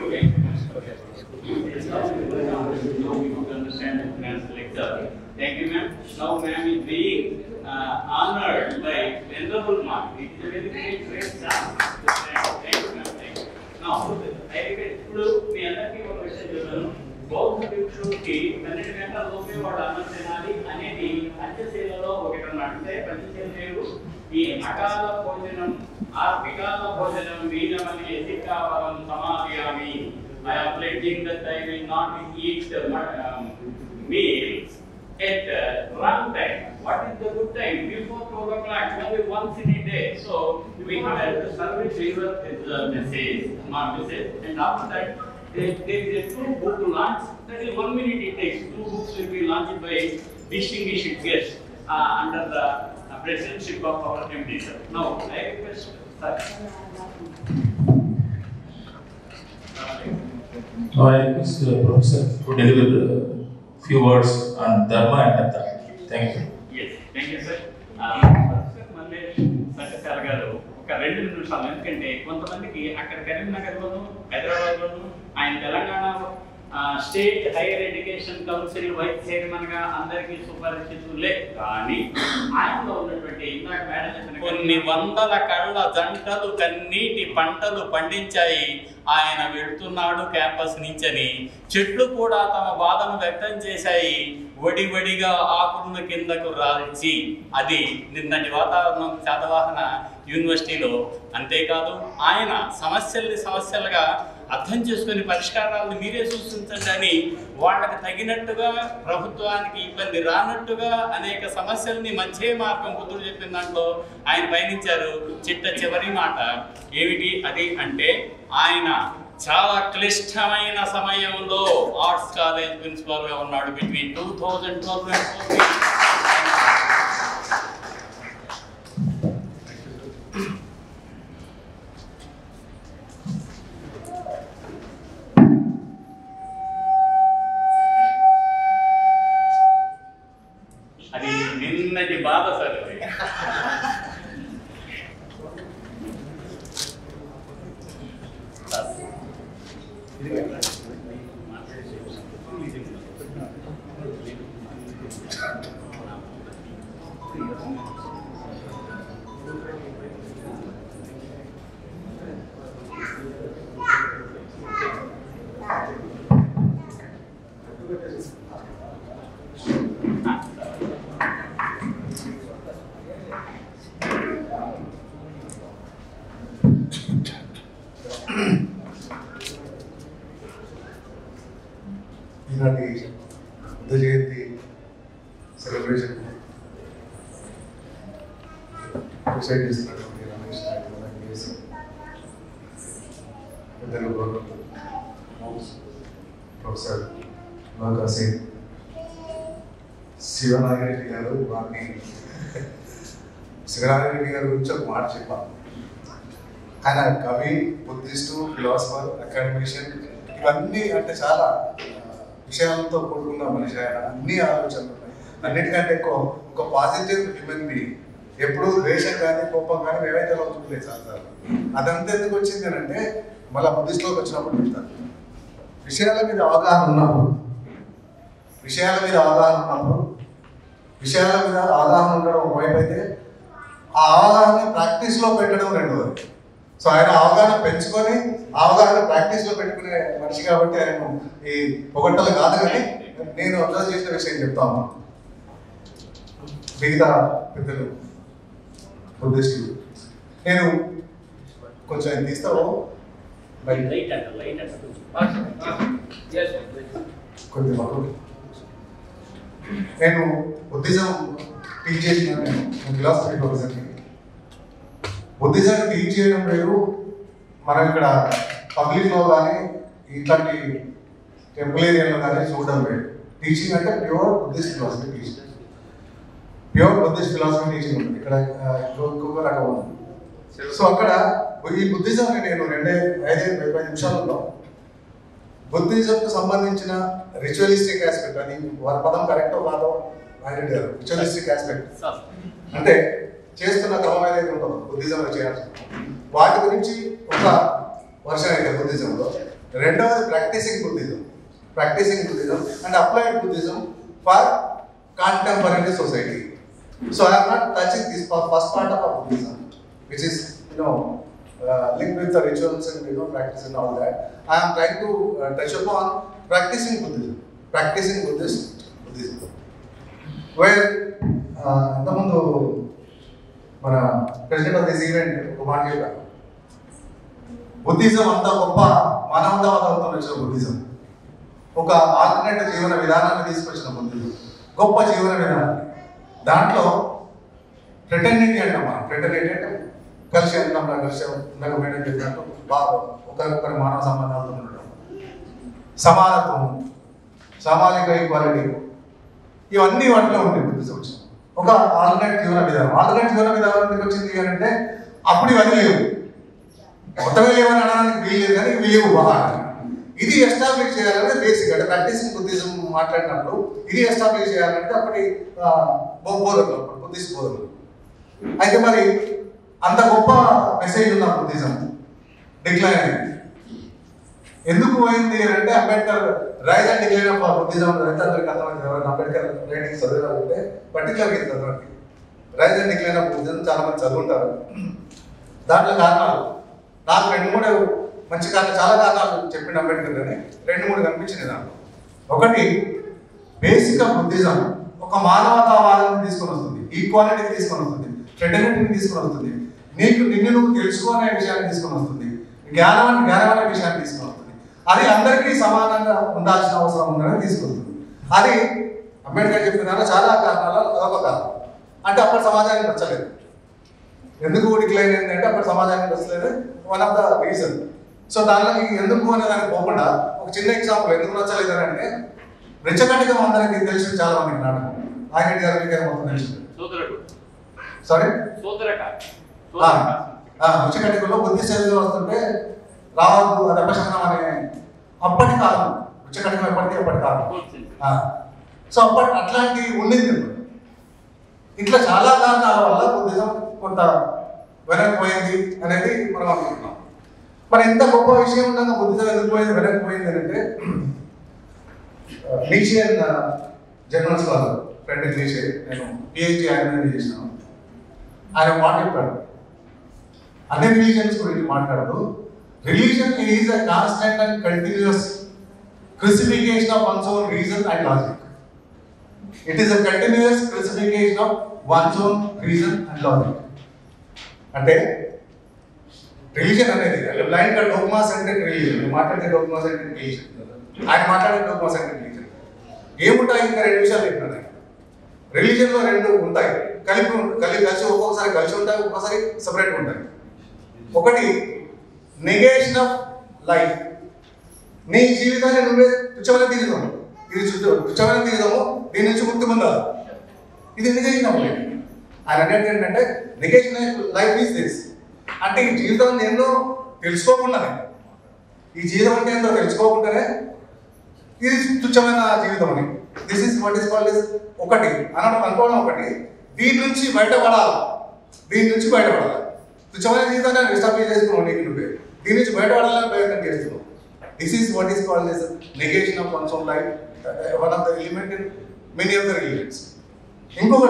Okay. Thank you, ma'am. Now, ma'am is being honored by Venerable Mark. It is a very great job. లోపే వాడు అన్నం తినాలి అనేది పంచశీలలో ఒకటి అన్నమాట. అంటే పంచశీలు ఈ అకాల భోజనం ఆ వికాల భోజనం వీరమని ఎసికావరం సమాధియామి. I am pledging that I will not eat meals at wrong time. What is the good time? Before 12 o'clock, only once in a day. So we have to service river message, and after that there is a 2 book launch. That is 1 minute it takes. 2 books will be launched by distinguished guests under the presidency of our MD sir. Now I request sir. Now I request Professor to deliver few words on Dharma and Artha. Thank you. Yes, thank you sir. Professor Mallesh Satyasala garu ఒక 2 నిమిషాలు, ఎందుకంటే కొంతమందికి అక్కడ కరీంనగర్లోను హైదరాబాద్లోను ఆయన Telangana state higher education council vice chairman గా అందరికీ సుపరిచితులే. కానీ ఆయనలో ఉన్నటువంటి ఇందాక మేడం చెప్పిన కొన్ని వందల కళ్ళ జంటలు కన్నీటి పంటలు పండించాయి. ఆయన వెళ్తున్నాడు క్యాంపస్ నుంచని చెట్లు కూడా తమ బాధను వ్యక్తం చేశాయి. వడివడిగా ఆకులను కిందకు రాల్చి అది నిన్నటి వాతావరణం శాతవాహన యూనివర్సిటీలో. అంతేకాదు ఆయన సమస్యలుగా అర్థం చేసుకుని పరిష్కారాలను మీరే సూచించండి అని వాళ్ళకి తగినట్టుగా ప్రభుత్వానికి ఇబ్బంది రానట్టుగా అనేక సమస్యల్ని మంచి మార్గం కుదురు చెప్పిన దాంట్లో ఆయన పయనించారు. చివరి మాట ఏమిటి అది అంటే ఆయన చాలా క్లిష్టమైన సమయంలో ఆర్ట్స్ కాలేజ్ ప్రిన్సిపాల్ గా ఉన్నాడు బిట్వీన్ 2012 and 2014. అది నిన్నటి బాధ సార్. ఈనాటి బుద్ధ జయంతి సెలబ్రేషన్ డిసైడ్ చేస్తున్నటువంటి రమేష్ నాయకులు, పెద్దలు ప్రొఫెసర్ బాగా సింగ్, శివనాగిరెడ్డి గారు, వారిని శివనాగిరెడ్డి గారి గురించి ఒక మాట చెప్పాను. ఆయన కవి, బుద్ధిస్టు, ఫిలాసఫర్, అకాడమిషియన్, ఇవన్నీ అంటే చాలా విషయాలతో కూడుకున్న మనిషి. ఆయన అన్ని ఆలోచనలు ఉన్నాయి. అన్నిటికంటే ఎక్కువ ఒక పాజిటివ్ హ్యూమన్ బీయింగ్. ఎప్పుడు ద్వేషం కానీ కోపం కానీ ఏవైతే అవుతుండలేదు సార్. అదంతా ఎందుకు వచ్చింది అని అంటే మళ్ళీ బుద్ధిస్ట్లోకి వచ్చినప్పుడు చెప్తాను. విషయాల మీద అవగాహన ఉన్నప్పుడు ఉండడం ఒకవైపు అయితే, ఆ అవగాహన ప్రాక్టీస్లో పెట్టడం రెండవది. సో ఆయన అవగాహన పెంచుకొని అవగాహన ప్రాక్టీస్లో పెట్టుకునే మనిషి కాబట్టి ఆయన ఈ పొగట్టలు కాదు. కానీ నేను అబ్జర్వ్ చేసిన విషయం చెప్తాను. మిగతా పెద్దలు బుద్ధిస్టులు, నేను కొంచెం తీస్తావు కొద్ది మాకు. నేను బుద్ధిజం టీచ్ చేసిన, నేను ఫిలాసఫీ ప్రొఫెసర్ని. బుద్ధిజాన్ని టీచ్ చేయడం వేరు, మనం ఇక్కడ పబ్లిక్లో కానీ ఇట్లాంటి టెంపుల్ ఏరియాలో కానీ చూడడం వేరు. టీచింగ్ అంటే ప్యూర్ బుద్ధిస్ట్ ఫిలాసఫీ టీచింగ్, ఉంటుంది. ఇక్కడ ఇంకొక రకం ఉంది. సో అక్కడ ఈ బుద్ధిజంని నేను 5 నిమిషాలలో బుద్ధిజంకు సంబంధించిన రిచువలిస్టిక్ ఆస్పెక్ట్, అది వారి పదం కరెక్టో కాదో ఆయన రిచువలిస్టిక్ ఆస్పెక్ట్ అంటే చేస్తున్న క్రమం ఏదైతే ఉంటుందో బుద్ధిజంలో చేయాల్సి, వాటి గురించి ఒక వర్షన్ అయితే బుద్ధిజంలో. రెండవది practicing Buddhism and applied Buddhism for contemporary society. So I am not touching this first part of Buddhism, which is linked with the rituals and practice and all that. I am trying to touch upon practicing Buddhism. Buddhism. Where ఇంతకుముందు మన president of this event ఒక మాట చెప్పారు, Buddhism అంత గొప్ప మానవతావాదంతో వచ్చిన Buddhism, ఒక alternative జీవన విధానాన్ని తీసుకొచ్చిన బుద్ధిజం, గొప్ప జీవన విధానం. దాంట్లో ఫ్రెటర్నిటీ అంటాం మనం. ఫ్రెటర్నిటీ అంటే కలిసి అంటాం, కలిసి ఇందాక మేడం చెప్పినట్టు ఒకరికొకరి మానవ సంబంధాలతో ఉండడం, సమానత్వం, సామాజిక ఈక్వాలిటీ, ఇవన్నీ వాటిలో ఉంటాయి బుద్ధిజం వచ్చిన ఒక ఆల్టర్నేట్ జీవన విధానం. ఆల్టర్నేట్ జీవన విధానం ఎందుకు వచ్చింది అంటే అప్పుడు ఇవన్నీ లేవు, కొత్తగా లేవని అనడానికి వీలు కానీ ఇవి లేవు బాగా. ఇది ఎస్టాబ్లిష్ చేయాలంటే బేసిక్ అంటే ప్రాక్టీసింగ్ బుద్ధిజం మాట్లాడినప్పుడు ఇది ఎస్టాబ్లిష్ చేయాలంటే అప్పటి బోధనలు, బుద్ధిస్ట్ బోధనలు. అయితే మరి అంత గొప్ప మెసేజ్ ఉన్న బుద్ధిజం డిక్లైన్ అయింది. ఎందుకు పోయింది అంటే Ambedkar rise and decline of Buddhism రైతాందరికి అర్థమైంది. ఎవరైనా అంబేద్కర్ రైటింగ్ చదివాలంటే పర్టికులర్గా చదవండి. Rise and decline of Buddhism చాలా మంది చదువుంటారు. దాంట్లో కారణాలు నాకు 2-3 మంచి కారణాలు, చాలా కారణాలు చెప్పిండు అంబేద్కర్ అని 2-3 కనిపించింది దాంట్లో. ఒకటి, బేసిక్ ఆఫ్ బుద్ధిజం ఒక మానవతావాదాన్ని తీసుకొని వస్తుంది, ఈక్వాలిటీని తీసుకొని వస్తుంది, ఫ్రెటర్నిటీని తీసుకొని వస్తుంది, నిన్ను నువ్వు తెలుసుకోనే విషయాన్ని తీసుకొని వస్తుంది, జ్ఞానం అనే విషయాన్ని తీసుకొని వస్తుంది. అది అందరికీ సమానంగా ఉండాల్సిన అవసరం ఉందని తీసుకొస్తుంది. అది అంబేద్కర్ చెప్పిన చాలా కారణాలు అదొక కారణం. అంటే అప్పటి సమాజానికి నచ్చలేదు. ఎందుకు డిక్లైన్ అయింది అంటే అప్పటి సమాజానికి నచ్చలేదు, one of the reason. So దానికి ఎందుకు అనే దానికి పోకుండా ఒక చిన్న ఎగ్జాంపుల్ ఎందుకు నచ్చలేదు అని అంటే, రిచ్చకటికం అందరికి తెలిసి చాలా మందికి నాటకం ఆయన గారి మొత్తం తెలిసింది. సారీ రుచికటికలో బుద్ధి సేవలు వస్తుంటే రావద్దు, అది అపశకనం అనే అప్పటి కాలం. రుచికటికం ఎప్పటి కాలం. సో అప్పటి అట్లాంటి ఉండింది. ఇట్లా చాలా కారణాల వల్ల బుద్ధిజం కొంత వెనక్కిపోయింది అనేది మనం అనుకుంటున్నాం. మరి ఎంత గొప్ప విషయం ఉండగా బుద్ధిజం ఎందుకు పోయింది, వెనక్కిపోయింది అంటే, Nietzschean journal scholar friend Nietzsche, నేను పిహెచ్డి ఆయన చేసినాను. ఆయన మాట చెప్పాడు, అన్ని రిలీజియన్స్ గురించి మాట్లాడుతూ, religion is a constant and continuous crucification of one's own reason and logic. It is a continuous crucification of one's own reason and logic. అంటే రిలీజియన్ అనేది బ్లైండ్ గా డోగ్మా సెంట్రిక్ రిలీజియన్, మాట్లాడే డోగ్మా సెంట్రిక్ రిలీజియన్, ఆయన మాట్లాడే dogma centric religion ఏముంటాయి? ఇంకా 2 విషయాలు చెప్పినాను. రిలీజియన్ లో 2 ఉంటాయి, కలిసి ఒక్కొక్కసారి కలిసి ఉంటాయి, ఒక్కొక్కసారి సెపరేట్ ఉంటాయి. ఒకటి నెగేషన్ ఆఫ్ లైఫ్. నీ జీవితాన్ని నువ్వే తుచ్చమైన తీరుదాము, ఇది తుచ్చమైన తీరుదాము, దీని నుంచి ముక్తి పొందాలి, ఇది నెగేషన్ ఆఫ్ లైఫ్. ఆయన అనేది ఏంటంటే నెగేషన్ లైఫ్ ఈజ్ దిస్ అంటే ఈ జీవితం ఏందో తెలుసుకోకుండానే, ఈ జీవితం అంటే ఏందో తెలుసుకోకుండానే ఇది తుచ్చమైన జీవితం అని, this is what is called is ఒకటి అనుకోవడం. ఒకటి దీని నుంచి బయటపడాలి, తుచ్చమైన జీవితాన్ని ఎస్టాబ్లిష్ చేసుకున్నావు నీకు నువ్వే, దీని నుంచి బయటపడాలని ప్రయత్నం చేస్తున్నావు. This is what is called is negation of one's own life, one of the element in many of the religions. ఇంకొక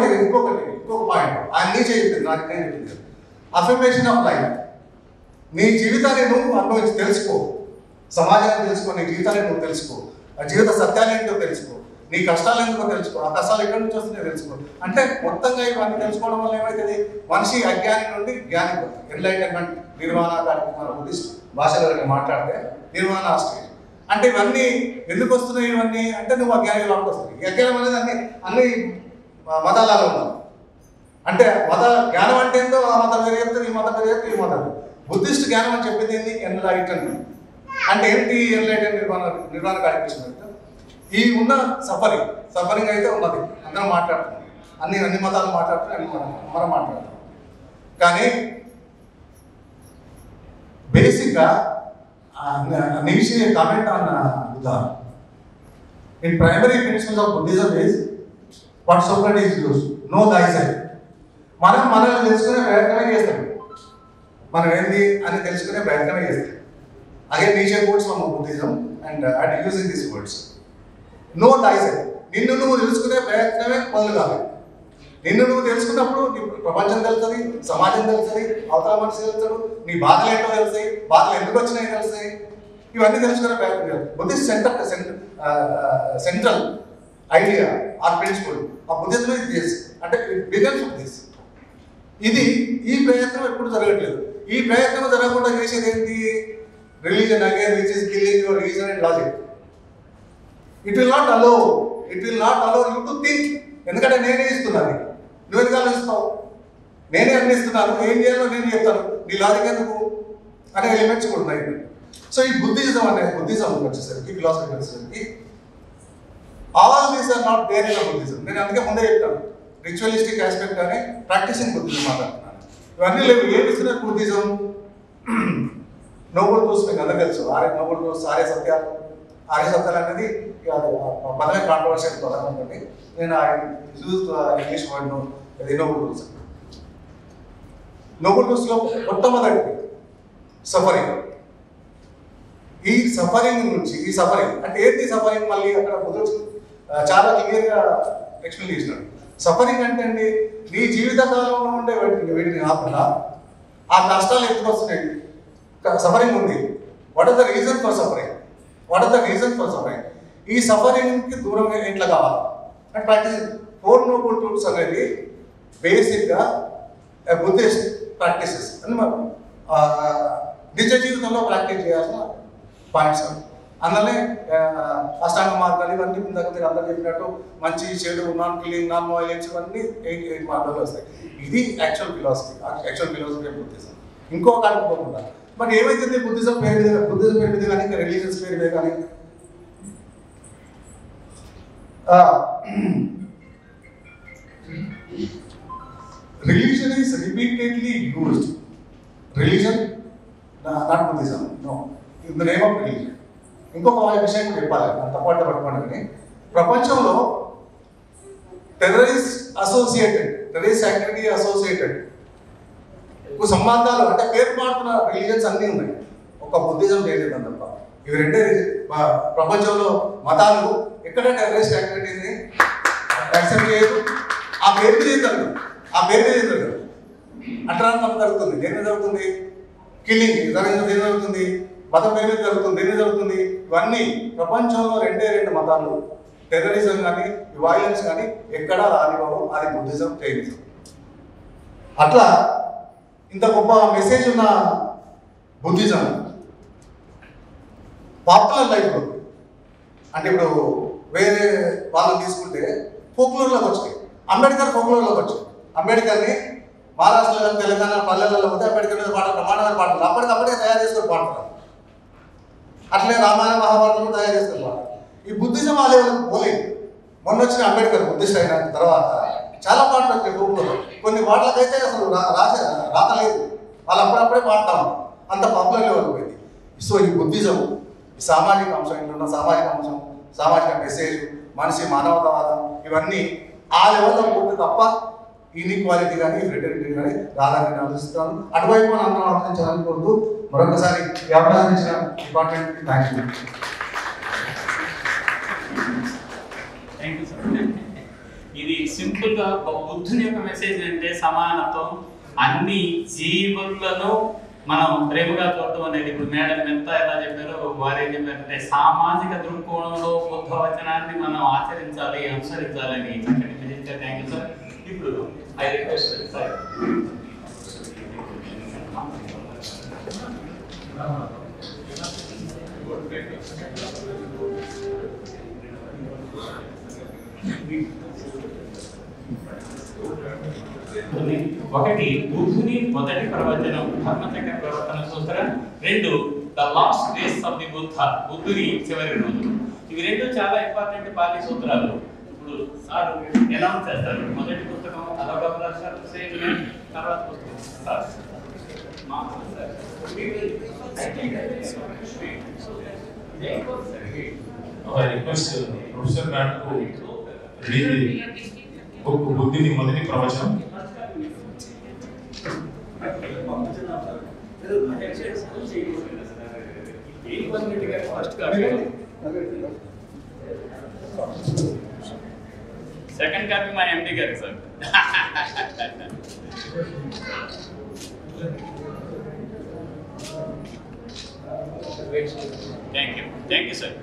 పాయింట్ ఆయన నీచే చెప్పింది, నాకు నేను చెప్పింది, అఫర్మేషన్ ఆఫ్ లైఫ్. నీ జీవితాన్ని నువ్వు అనుభవించి తెలుసుకో, సమాజాన్ని తెలుసుకో, నీ జీవితాన్ని నువ్వు తెలుసుకో, ఆ జీవిత సత్యాలు ఏంటో తెలుసుకో, నీ కష్టాలు ఎందుకో తెలుసుకో, ఆ కష్టాలు ఎక్కడి నుంచి వస్తున్నాయో తెలుసుకో. అంటే మొత్తంగా ఇవన్నీ తెలుసుకోవడం వల్ల ఏమైతుంది, మనిషి అజ్ఞాని నుండి జ్ఞాని, ఎన్లైటన్మెంట్, నిర్వాణ కాడికి మన బుద్ధిస్ట్ భాషలో మాట్లాడితే నిర్వాణ స్టేజ్. అంటే ఇవన్నీ ఎందుకు వస్తున్నాయి ఇవన్నీ అంటే నువ్వు అజ్ఞాని లోపలికి వస్తుంది. ఈ అజ్ఞానం అనేది అన్ని మతాలలో ఉన్నారు. అంటే మత జ్ఞానం అంటే ఏందో ఆ మతం పేరు చెప్తే ఈ మతం పేరు చెప్తే ఈ మతం. బుద్ధిస్ట్ జ్ఞానం అని చెప్పింది ఏంటి, ఎన్లైటన్మెంట్ అంటే ఏంటి? ఎన్లైటన్ నిర్వాణ కాడికి ఈ ఉన్న సఫరింగ్ అయితే ఉన్నది, అందరం మాట్లాడుతున్నాం, అన్ని మతాలు మాట్లాడుతున్నాం, మనం మాట్లాడుతున్నాం. కానీ బేసిక్గా Nietzsche comment on Buddha. In primary principles of Buddhism is what Socrates used, know thyself. మనం మనల్ని తెలుసుకునే ప్రయత్నమే చేస్తాం, మనం ఏంది అని తెలుసుకునే ప్రయత్నమే చేస్తాం. Again Nietzsche quotes from Buddhism and at using these words, know thyself. నిన్ను నువ్వు తెలుసుకునే ప్రయత్నమే మొదలు కావాలి. నిన్ను నువ్వు తెలుసుకున్నప్పుడు నీ ప్రపంచం తెలుస్తుంది, సమాజం తెలుస్తుంది, అవతల మనిషి తెలుస్తాడు, నీ బాధలు ఏంటో తెలుస్తాయి, బాధలు ఎందుకు వచ్చినాయి తెలుస్తాయి. ఇవన్నీ తెలుసుకునే ప్రయత్నం చేయాలి. Buddhist central idea or principle ఆ బుద్ధిజం ఇస్ దిస్ అంటే ఇట్ బిగన్స్ విత్ దిస్. ఇది ఈ ప్రయత్నం ఎప్పుడు జరగట్లేదు. ఈ ప్రయత్నం జరగకుండా చేసేది ఏంటి? Religion again which is killing your reason and logic. It will not allow you to think. ఎందుకంటే నేనే ఇస్తున్నాను, నువ్వు ఎందుకు ఆలోచిస్తావు? నేనే అందిస్తున్నాను, ఏం చేయాలో నేను చెప్తాను, నీ లాజిక్ ఎందుకు అనే ఎలిమెంట్స్ కూడా ఉన్నాయి. సో ఈ బుద్ధిజం వచ్చేసరికి ఫిలాసఫీ వచ్చేసరికి all these are not there in Buddhism. నేను అందుకే ముందే చెప్తాను, రిచువలిస్టిక్ ఆస్పెక్ట్ కానీ ప్రాక్టీసింగ్ బుద్ధిజం మాట్లాడుతున్నాను. ఇవన్నీ లేవు. ఏమి ఇస్తున్నారు బుద్ధిజం? నోబెల్ ట్రూత్స్ మీకు అందరూ తెలుసు. నోబెల్ ట్రూత్స్, ఆర్య సత్యాలు అనేది పదవి కాంట్రవర్షియల్ పదం ఉంటుంది. నేను use English word noble truths. Noble ట్రూత్స్లో మొట్టమొదటి సఫరింగ్. ఈ సఫరింగ్ నుంచి ఈ సఫరింగ్ అంటే ఏంటి? సఫరింగ్ మళ్ళీ అక్కడ కుదరచ్చు చాలా క్లియర్గా ఎక్స్ప్లెయిన్ చేసినాడు. సఫరింగ్ అంటే అండి నీ జీవిత కాలంలో ఉండే వీటిని కాకుండా ఆ కష్టాలు ఎందుకు వస్తున్నాయి? సఫరింగ్ ఉంది. What are the reason for suffering? ఈ సఫరింగ్కి దూరంగా ఎట్లా కావాలి అంటే ప్రాక్టీస్. 4 నోబెల్ ట్రూత్స్ అనేది బేసిక్గా బుద్ధిస్ట్ ప్రాక్టీసెస్ అని నిజ జీవితంలో ప్రాక్టీస్ చేయాల్సిన పాయింట్స్. అందులోనే అష్టాంగ మార్గాలు ఇవన్నీ మీరు అందరూ చెప్పినట్టు మంచి చెడు, నాన్ కిల్లింగ్, నాన్ వైలెన్స్ ఇవన్నీ 8 మార్గాలు వస్తాయి. ఇది యాక్చువల్ ఫిలాసఫీ బుద్ధిజం. ఇంకో కాకపోకుండా మరి ఏమైతుంది బుద్ధిజం పేరు మీద కానీ ఇంకా రిలీజియన్స్ పేరు మీద కానీ religion is repeatedly used. Religion not Buddhism, no, in the name of religion. ఇంకొక విషయం చెప్పాలి, తప్పట్టు పట్టుకోండి. ప్రపంచంలో టెర్రరిస్ట్ యాక్టివిటీ అసోసియేటెడ్ సంబంధాలు అంటే పేరు మారుతున్న రిలీజన్స్ అన్నీ ఉన్నాయి. ఒక బుద్ధిజం చేయలేదని తప్ప. ఇవి రెండే ప్రపంచంలో మతాలు ఎక్కడ టెర్రరిస్ట్ యాక్టివిటీని యాక్సెప్ట్ చేయదు. ఆ పేరు మీద ఏం జరగదు. అట్రాంతం జరుగుతుంది. దేని మీద జరుగుతుంది? కిల్లింగ్ దేని జరుగుతుంది? మతం పేరు మీద జరుగుతుంది. దేని జరుగుతుంది? ఇవన్నీ ప్రపంచంలో 2 మతాలు, టెర్రరిజం కానీ వైలెన్స్ కానీ ఎక్కడా రానివ్వవు. అది బుద్ధిజం, జైనిజం. అట్లా ఇంత గొప్ప మెసేజ్ ఉన్న బుద్ధిజం పాపులర్ లైఫ్లో అంటే ఇప్పుడు వేరే వాళ్ళని తీసుకుంటే ఫోక్లోర్లోకి వచ్చాయి. అంబేద్కర్ ఫోక్లోర్లోకి వచ్చాయి. అంబేద్కర్ని మహారాష్ట్రలో కానీ తెలంగాణ పల్లెలలో పోతే అంబేద్కర్ మీద ప్రమాణమైన పాటలు అప్పటికప్పుడే తయారు చేసుకొని పాడుతున్నారు. అట్లే రామాయణ మహాభారతం తయారు చేసుకొని పాడతారు. ఈ బుద్ధిజం ఆ లెవెల్కి పోలేదు. మొన్న వచ్చిన అంబేద్కర్ బుద్ధిస్ట్ అయిన తర్వాత చాలా పాటలు వచ్చాయి ఫోక్లోర్లో. కొన్ని పాటలకైతే అసలు రాతలేదు, వాళ్ళు అప్పుడప్పుడే పాడుతూ ఉంటారు. అంత పాపులర్ లెవెల్కి పోయింది. సో ఈ బుద్ధిజం ఈ సామాజిక అంశం, ఇంట్లో ఉన్న సామాజిక అంశం, సామాజిక మెసేజ్, మనిషి మానవతావాదం ఇవన్నీ ఆ లెవెల్లో పోతే తప్ప ఈక్వాలిటీ కానీ ఫ్రెటర్నిటీ కానీ రాదని నేను ఆలోచిస్తాను. అటువైపు అందరం ఆలోచించాలని కోరుతూ మరొకసారి ఈ అవకాశం ఇచ్చిన డిపార్ట్మెంట్కి థ్యాంక్ యూ. ఇది సింపుల్ గా బుద్ధుని యొక్క మెసేజ్ అంటే సమానత్వం, అన్ని జీవులను మనం ప్రేమగా చూడటం అనేది. ఇప్పుడు మేడం ఎంత ఎలా చెప్పారో వారు ఏం చెప్పారంటే సామాజిక దృక్కోణంలో బుద్ధ వచనాన్ని మనం ఆచరించాలి, అనుసరించాలని చక్కటి మెసేజ్. Thank you sir. ఇప్పుడు ఐ రిక్వెస్ట్ సార్ ఒకటి బుద్ధుని మొదటి ప్రవచనం ధర్మచక్ర ప్రవర్తన సూత్రం, 2 the last days of the Buddha బుద్ధుని చివరి రోజులు. ఇవి 2 చాలా ఇంపార్టెంట్ పాలి సూత్రాలు. ఇప్పుడు సార్ అనౌన్స్ చేస్తారు. మొదటి పుస్తకం అదొక తర్వాత పుస్తకం సార్ ప్రొఫెసర్ గారు బుద్ధిని మొదటి ప్రవచనం సెకండ్ కాపీ మా ఎండి గారు sir. Thank you sir.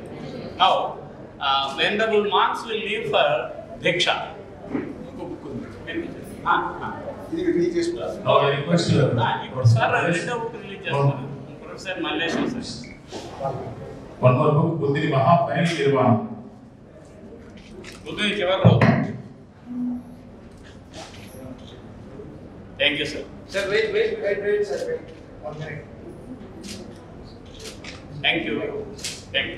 Now venerable monks will leave for Diksha. ఇప్పుడు సార్ రెండో బుక్ రిలీజ్ చేస్తున్నారు professor Malleshwar sir. One more book బుద్ధిని మహాపరినిర్వాణం. బుద్ధిని చివరిలో. Thank you sir. Sir wait sir wait 1 minute. Thank you. Thank you.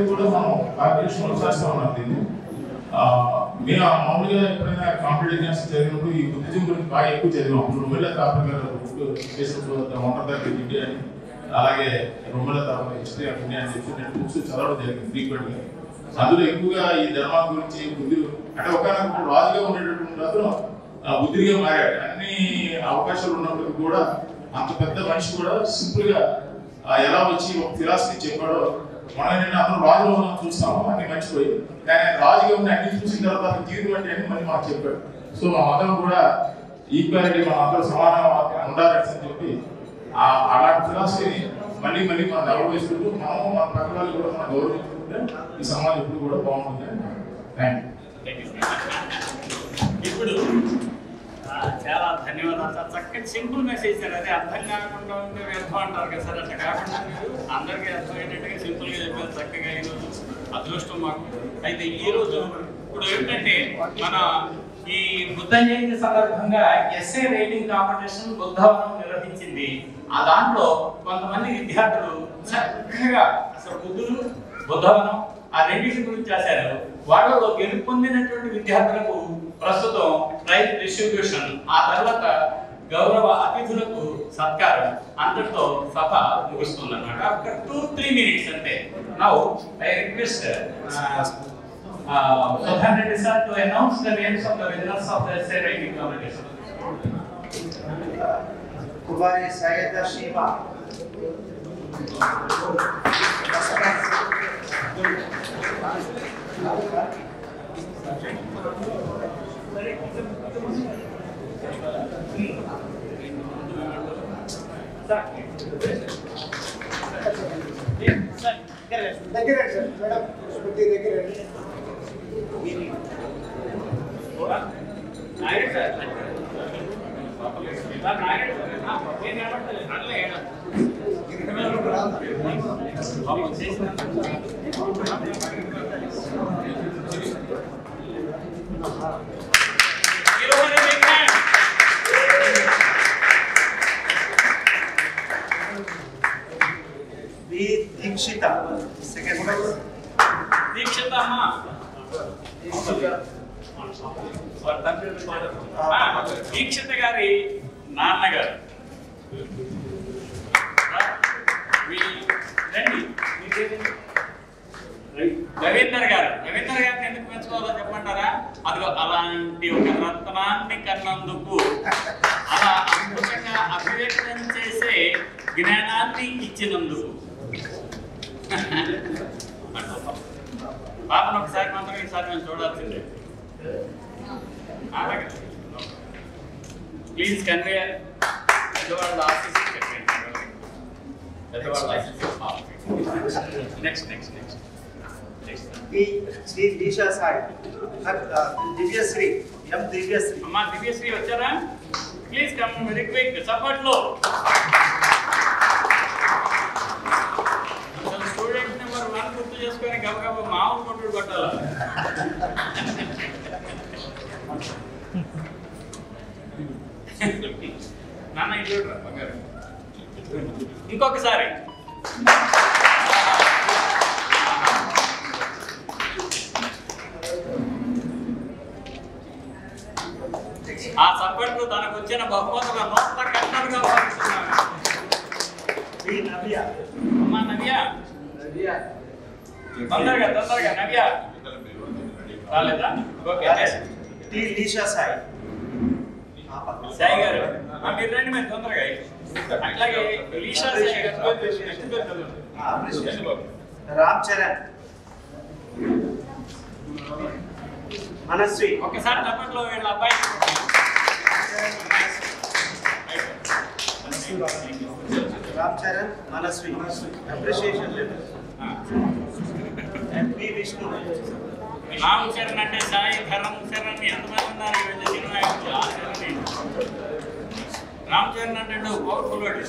కూడా మనం కార్పొరేషన్లో చేస్తా ఉన్నాం దీన్ని. మేము మామూలుగా ఎప్పుడైనా కాంపిటేటివ్ ఎగ్జామ్స్ చదివినప్పుడు ఈ బుద్ధిజం గురించి బాగా ఎక్కువ చదివాం. రొమ్మెల తాపర్ గారు వంటర్ ఇండియా అని, అలాగే రొమ్మెల తాపర్ హిస్టరీ ఆఫ్ ఇండియా అని చెప్పి నేను బుక్స్ చదవడం జరిగింది ఫ్రీక్వెంట్గా. అందులో ఎక్కువగా ఈ ధర్మం గురించి బుద్ధి అంటే ఒకనొక రాజుగా ఉండేటటువంటి అతను బుద్ధిగా మారాడు. అన్ని అవకాశాలు ఉన్నప్పటికీ కూడా అంత పెద్ద మనిషి కూడా సింపుల్ గా ఎలా వచ్చి ఒక ఫిలాసఫీ చెప్పాడో మనం అతను రాజులో ఉన్నాం చూస్తాము అన్ని మర్చిపోయి, కానీ రాజుగా ఉన్న అన్ని చూసిన తర్వాత అతను తీరు అంటే అని మళ్ళీ మాకు చెప్పాడు. సో మా మతం కూడా ఈక్వాలిటీ మన అందరూ సమానంగా ఉండాలని చెప్పి అలాంటి ఫిలాసఫీని మళ్ళీ మళ్ళీ మనం డెవలప్ చేసుకుంటూ మనము మన పక్క వాళ్ళు కూడా మనం గౌరవించుకుంటే ఈ సమాజం ఎప్పుడు కూడా బాగుంటుంది. Thank you. ఇప్పుడు చాలా ధన్యవాదాలు సార్. చక్కటి సింపుల్ మెసేజ్ సార్. అదే అర్థం కాకుండా ఉంటే వ్యర్థం అంటారు కదా సార్, అట్లా కాకుండా మీరు అందరికీ అర్థమయ్యేటట్టుగా సింపుల్గా చెప్పారు చక్కగా. ఈరోజు అదృష్టం మాకు. అయితే ఈరోజు ఇప్పుడు ఏంటంటే మన ఈ బుద్ధ జయంతి సందర్భంగా ఎస్ఏ రైటింగ్ కాంపిటీషన్ బుద్ధవనం నిర్వహించింది. ఆ దాంట్లో కొంతమంది విద్యార్థులు చక్కగా అసలు బుద్ధులు బుద్ధవనం ఆ రెండింటి గురించి రాశారు. వాళ్ళలో గెలుపొందినటువంటి విద్యార్థులకు ప్రస్తుతం ప్రైజ్ డిస్ట్రిబ్యూషన్, ఆ తర్వాత గౌరవ అతిథులకు సత్కారం, అంతటితో సభ ముగుస్తుంది అన్నమాట. ఒక 2-3 minutes అంటే. Now I request Sudhan Reddy sir to announce the names of the winners of the essay writing competition. Kubai Sayeda Shiva. Dikshita, second place. Dikshita ma. Dikshita gari Nana garu. Ravinder గారిని ఎందుకు మెచ్చుకోవాలో చెప్పంటారా? అదిగో అలాంటి ఒక రత్నాన్ని కన్నందుకు, అలా అద్భుతంగా అభివ్యక్తం చేసే జ్ఞానాన్ని ఇచ్చినందుకు. పాపను ఒకసారి మాత్రం ఈసారి మేము చూడాల్సిందే. ప్లీజ్ కన్వే పెద్దవాళ్ళ ఆశీస్సు చెప్పండి. పెద్దవాళ్ళ ఆశీస్సు. Next Disha Sai, Divyasri, M. Divyasri. అమ్మా దివ్యశ్రీ వచ్చారా? Please come very quick. సపోర్ట్లో స్టూడెంట్ నెంబర్ 1 గుర్తు చేసుకొని గబగబా మామూలు కొట్టుడు కొట్టాల. నాన్న ఇల్లు బంగారు ఇంకొకసారి. ఆ సపోర్ట్లు తనకు వచ్చిన బహుమతుల నోట్ల కట్టడుగా భావిస్తున్నాను. Navya. అమ్మా నవ్య తొందరగా నవ్య రాలేదా? ఓకే లీషా సాయి సాయి గారు మీరు రండి మరి తొందరగా. అట్లాగే లీషా సాయి గారు రామ్ చరణ్ మనశ్రీ ఒకసారి తప్పట్లో వీళ్ళ అబ్బాయి Ram Charan Manasri appreciation letter and P Vishnu Ram Charan అంటే సాయి ధర్మం చరణ్ ఎంతమంది ఉన్నారు సినిమా రామ్ చరణ్ అంటే powerful word.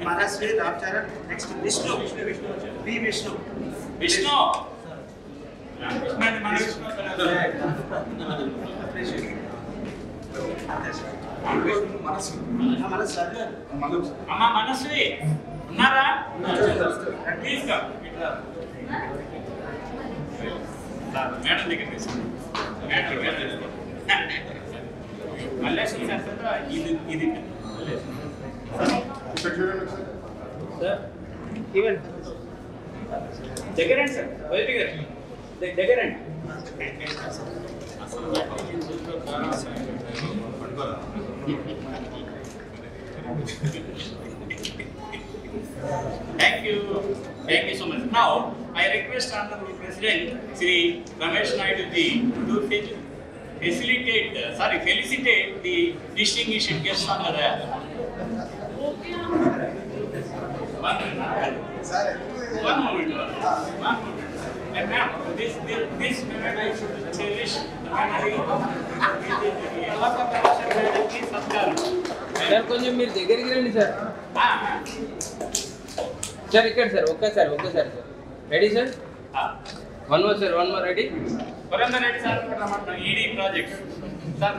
Manasri Ram Charan next Vishnu P Vishnu Vishnu అంటే మన విష్ణు అమ్మ మనస్వి ఉన్నారా? ప్లీజ్ మేడం దగ్గర మల్లేశ్వరి సార్ ఇది ఈవెంట్ దగ్గరండి సార్ వైద్య గారు దగ్గరండి. Thank you so much. Now I request Honorable President Sri Ramesh Naidu ji to felicitate the distinguished guests on the One moment. And ma'am, this moment I should cherish the memory of sir కొంచెం మీరు దగ్గరికి రండి sir. Sir ఇక్కడ sir ఒక్కసారి sir ready sir? One more sir ready. Purandar Reddy sir ED project sir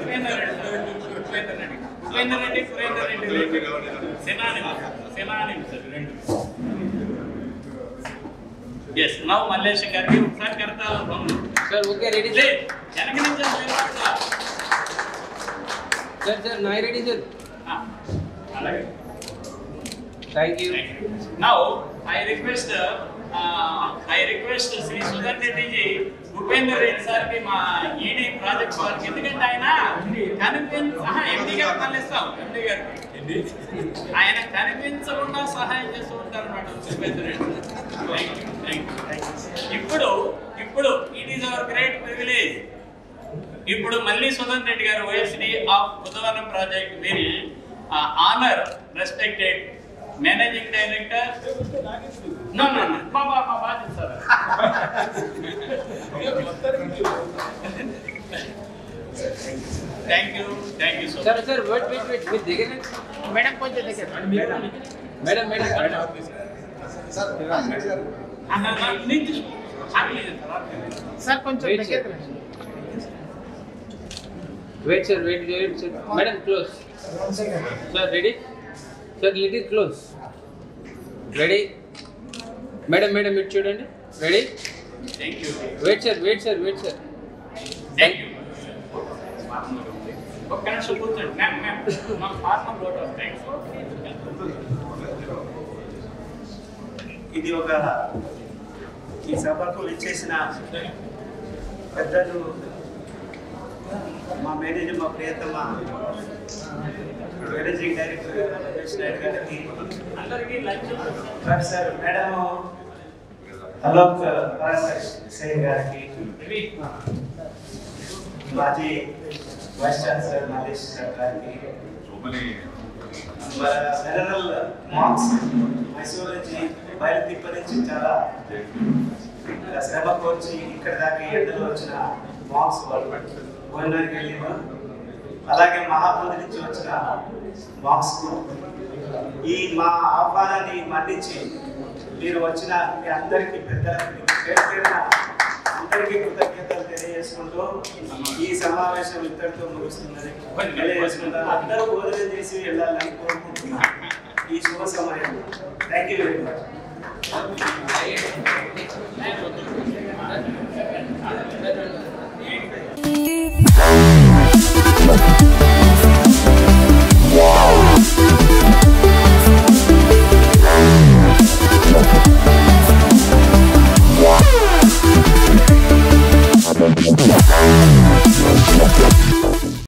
Upender Reddy సెనానిమ్ sir రెండు. Yes now Mallesh గారికి ఒకసారి కర్తాలు సార్ ఓకే రెడీ సార్. వెనక నుంచి సార్ నాయ్ రెడీ సార్. అలాగే thank you. Now I request Shri Sudhan Reddy ji Upender Reddy సార్కి మా ఈడీ ప్రాజెక్ట్ వారికి ఎందుకంటే ఆయన ఎండి గారికి మళ్ళిస్తాం ఎండి గారికి ఆయన కనిపించకుండా సహాయం చేస్తూ ఉంటారు అన్నమాట ఉపేందర్ రెడ్డి. ఇప్పుడు it is our great privilege. ఇప్పుడు మళ్ళీ సుధన్ రెడ్డి గారు OSD of Buddhavanam project will honour respected managing director thank you so sir wait మీరు దగ్గర మేడం కొంచెం దగ్గర మేడం సార్ కొంచెం దగ్గర wait sir madam close sir ready sir little close ready madam ఇటు చూడండి ready. Thank you wait sir thank you. ఒక్క నిమిషం కూర్చోండి మ్యామ్ మా ఫార్మర్ లోట్ ఆఫ్ థ్యాంక్స్. ఇది ఒక ఈ సభకు ఇచ్చేసిన పెద్దలు మా మేనేజర్ మా ప్రియతమ మేనేజింగ్ డైరెక్టర్ రమేష్ నాయుడు గారికి అందరికీ lunch sir madam Alok Sen గారికి మాజీ వైస్ ఛాన్సలర్ మల్లేష్ సార్ గారికి జనరల్ మార్క్స్ మైసూరు నుంచి బయలుతిప్ప నుంచి చాలా శ్రమ కోర్చి ఇక్కడ దాకా ఎండలో వచ్చిన మార్క్స్ వాళ్ళు భోజనానికి వెళ్ళిన అలాగే మహాపూర్ నుంచి వచ్చిన మార్క్స్ ఈ మా ఆహ్వానాన్ని మన్నించి మీరు వచ్చిన మీ అందరికీ పెద్దలకి అందరికీ కృతజ్ఞతలు తెలియజేసుకుంటూ ఈ సమావేశం ఇద్దరితో ముగుస్తుందని తెలియజేసుకుంటా అందరూ భోజనం చేసి వెళ్ళాలని కోరుకుంటున్నాను ఈ శుభ సమయం. Thank you very much. Bye.